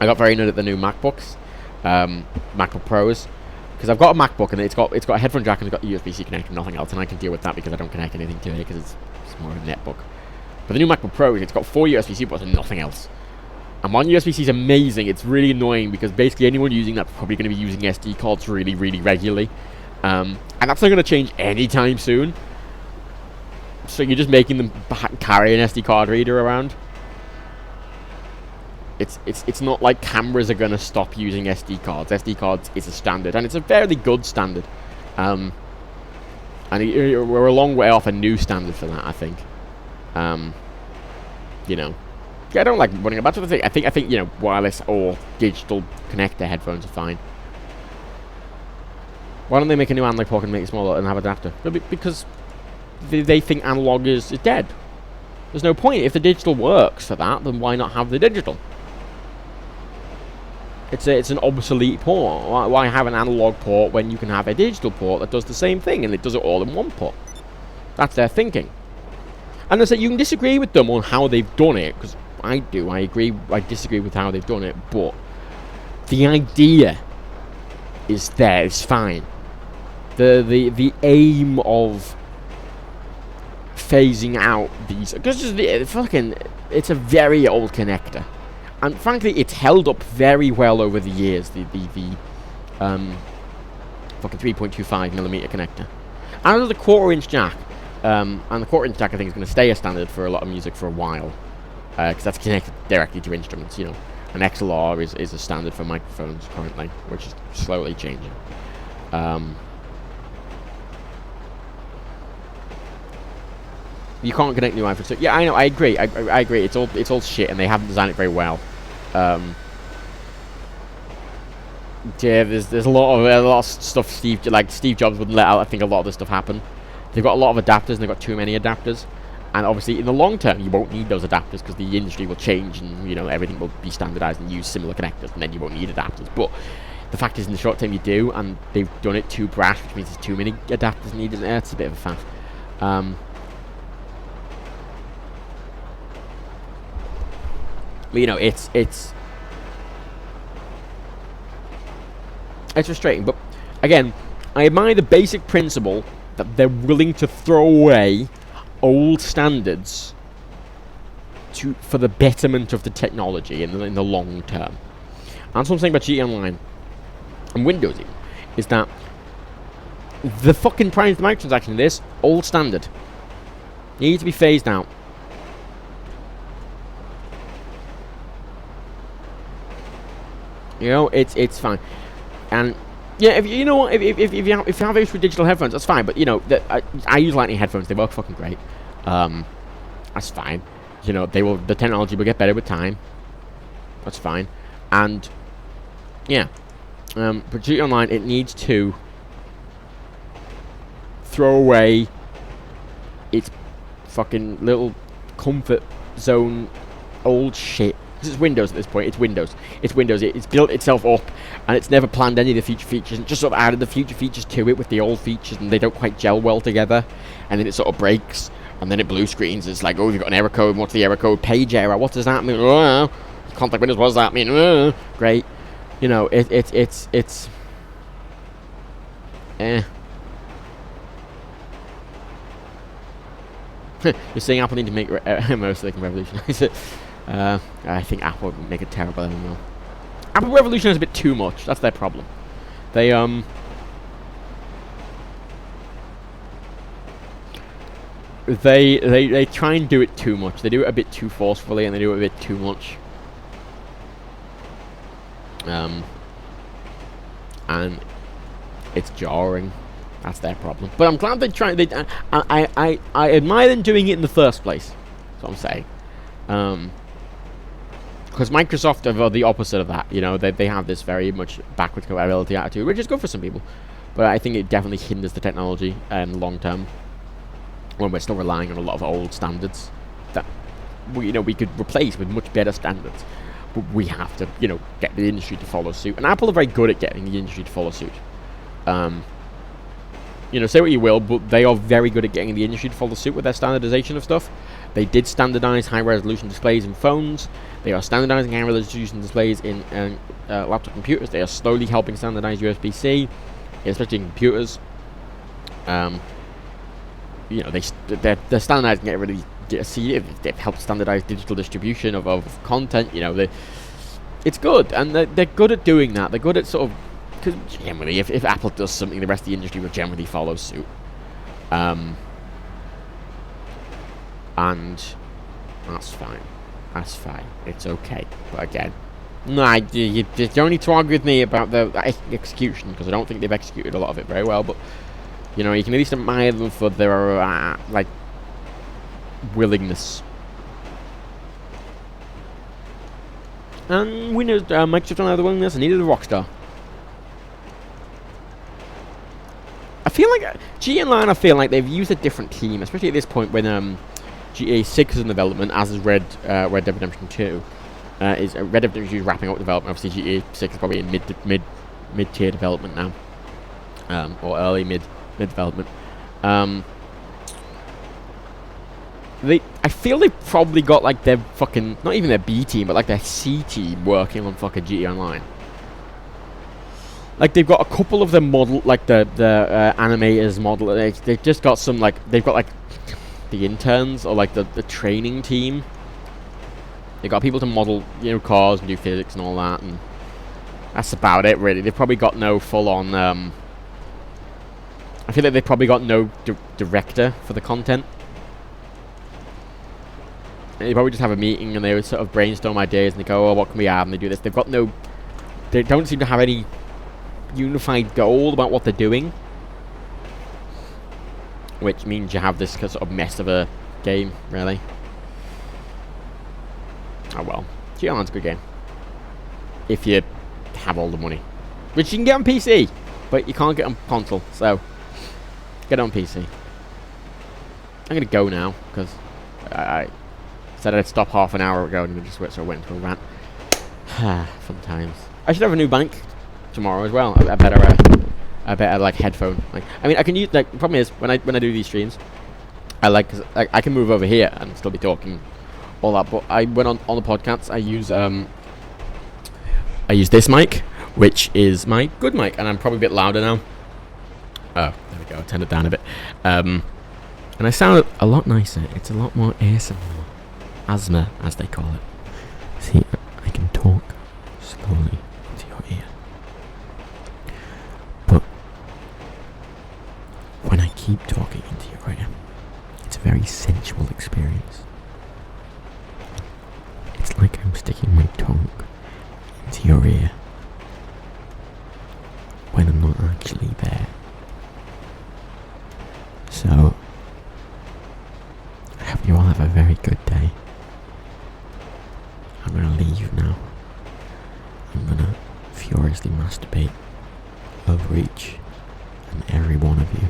Speaker 3: got very annoyed at the new MacBooks, MacBook Pros, because I've got a MacBook and it's got a headphone jack and it's got a USB-C connector and nothing else, and I can deal with that because I don't connect anything to it because it's more of a netbook. But the new MacBook Pro, it's got 4 USB-C ports and nothing else. And one USB-C is amazing. It's really annoying because basically anyone using that's probably going to be using SD cards really, really regularly, and that's not going to change anytime soon. So you're just making them carry an SD card reader around. It's not like cameras are going to stop using SD cards. SD cards is a standard, and it's a fairly good standard. And we're a long way off a new standard for that, I think. You know, yeah, I don't like running about. That's what I think you know, wireless or digital connector headphones are fine. Why don't they make a new analog port and make it smaller and have an adapter? Because they think analog is dead. There's no point. If the digital works for that, then why not have the digital? It's an obsolete port. Why have an analog port when you can have a digital port that does the same thing and it does it all in one port? That's their thinking. And I say you can disagree with them on how they've done it, because I do. I disagree with how they've done it, but the idea is there. It's fine. The aim of phasing out these, because it's a very old connector, and frankly it's held up very well over the years. The fucking 3.25mm connector, and there's a 1/4-inch jack, and the 1/4-inch jack I think is going to stay a standard for a lot of music for a while, because that's connected directly to instruments. You know, an XLR is a standard for microphones currently, which is slowly changing. You can't connect new iPhones. So yeah, I know. I agree. I agree. It's all shit, and they haven't designed it very well. Yeah, there's a lot of stuff. Steve Jobs wouldn't let out. I think a lot of this stuff happen. They've got a lot of adapters, and they've got too many adapters. And obviously, in the long term, you won't need those adapters because the industry will change and, you know, everything will be standardized and use similar connectors, and then you won't need adapters. But the fact is, in the short term, you do, and they've done it too brash, which means there's too many adapters needed. It's a bit of a faff. But, you know, it's frustrating. But, again, I admire the basic principle that they're willing to throw away old standards for the betterment of the technology in the long term. And that's what I'm saying about GTA Online and Windows even, is that the fucking prime microtransaction in this, old standard. Need to be phased out. You know, it's fine. And yeah, if you know what, if you have issues with digital headphones, that's fine. But you know, I use Lightning headphones; they work fucking great. That's fine. You know, the technology will get better with time. That's fine. And yeah, but GTA Online, it needs to throw away its fucking little comfort zone old shit. It's Windows at this point. It's Windows. It's Windows. It's built itself up, and it's never planned any of the future features, and just sort of added the future features to it with the old features, and they don't quite gel well together. And then it sort of breaks, and then it blue screens. It's like, oh, you've got an error code. What's the error code? Page error. What does that mean? Oh, contact Windows. What does that mean? Oh, great. You know, it's You're saying Apple need to make MO so they can revolutionize it. I think Apple would make it terrible. I don't know. Apple revolutionize a bit too much. That's their problem. They try and do it too much. They do it a bit too forcefully, and they do it a bit too much. And it's jarring. That's their problem. But I'm glad they try. I admire them doing it in the first place. That's what I'm saying. Because Microsoft are the opposite of that. You know, they have this very much backwards compatibility attitude, which is good for some people. But I think it definitely hinders the technology in the long term, when we're still relying on a lot of old standards that we could replace with much better standards. But we have to, you know, get the industry to follow suit. And Apple are very good at getting the industry to follow suit. You know, say what you will, but they are very good at getting the industry to follow suit with their standardization of stuff. They did standardize high-resolution displays in phones. They are standardizing high-resolution displays in laptop computers. They are slowly helping standardize USB-C, especially in computers. You know, they're standardizing everybody. See, they've helped standardize digital distribution of content. You know, it's good, and they're good at doing that. They're good at sort of, because generally, if Apple does something, the rest of the industry will generally follow suit. And that's fine. That's fine. It's okay. But again, no, you don't need to argue with me about the execution, because I don't think they've executed a lot of it very well. But you know, you can at least admire them for their like willingness. And Windows, Microsoft don't have the willingness, and neither the Rockstar. I feel like GTA Online, I feel like they've used a different team, especially at this point when GTA 6 is in development, as is Red Dead Redemption 2. Red Dead Redemption 2 is wrapping up development. Obviously, GTA 6 is probably in mid-tier development now, or early mid development. I feel they've probably got like their fucking, not even their B team, but like their C team working on fucking GTA Online. Like they've got a couple of them model, like the animators model. They've just got some like, they've got like the interns or like the training team. They've got people to model, you know, cars and do physics and all that, and that's about it really. They've probably got no full on. I feel like they've probably got no director for the content. They probably just have a meeting and they would sort of brainstorm ideas and they go, oh, what can we add? And they do this. They've got no. They don't seem to have any unified goal about what they're doing, which means you have this sort of mess of a game, really. Oh well, GTA Online's a good game if you have all the money, which you can get on PC, but you can't get on console. So get it on PC. I'm gonna go now because I said I'd stop half an hour ago, and just sort of went into a rant. Fun times. I should have a new mic tomorrow as well. A better like headphone. Like, I mean, I can use, like, the problem is when I do these streams, cause I can move over here and still be talking all that. But I went on the podcasts. I use this mic, which is my good mic, and I'm probably a bit louder now. Oh, there we go. I turned it down a bit. And I sound a lot nicer. It's a lot more ASMR. Asthma, as they call it. See, I can talk slowly into your ear. But when I keep talking into your ear, it's a very sensual experience. It's like I'm sticking my tongue into your ear when I'm not actually there. So, I hope you all have a very good day. I'm gonna leave now. I'm gonna furiously masturbate over each and every one of you.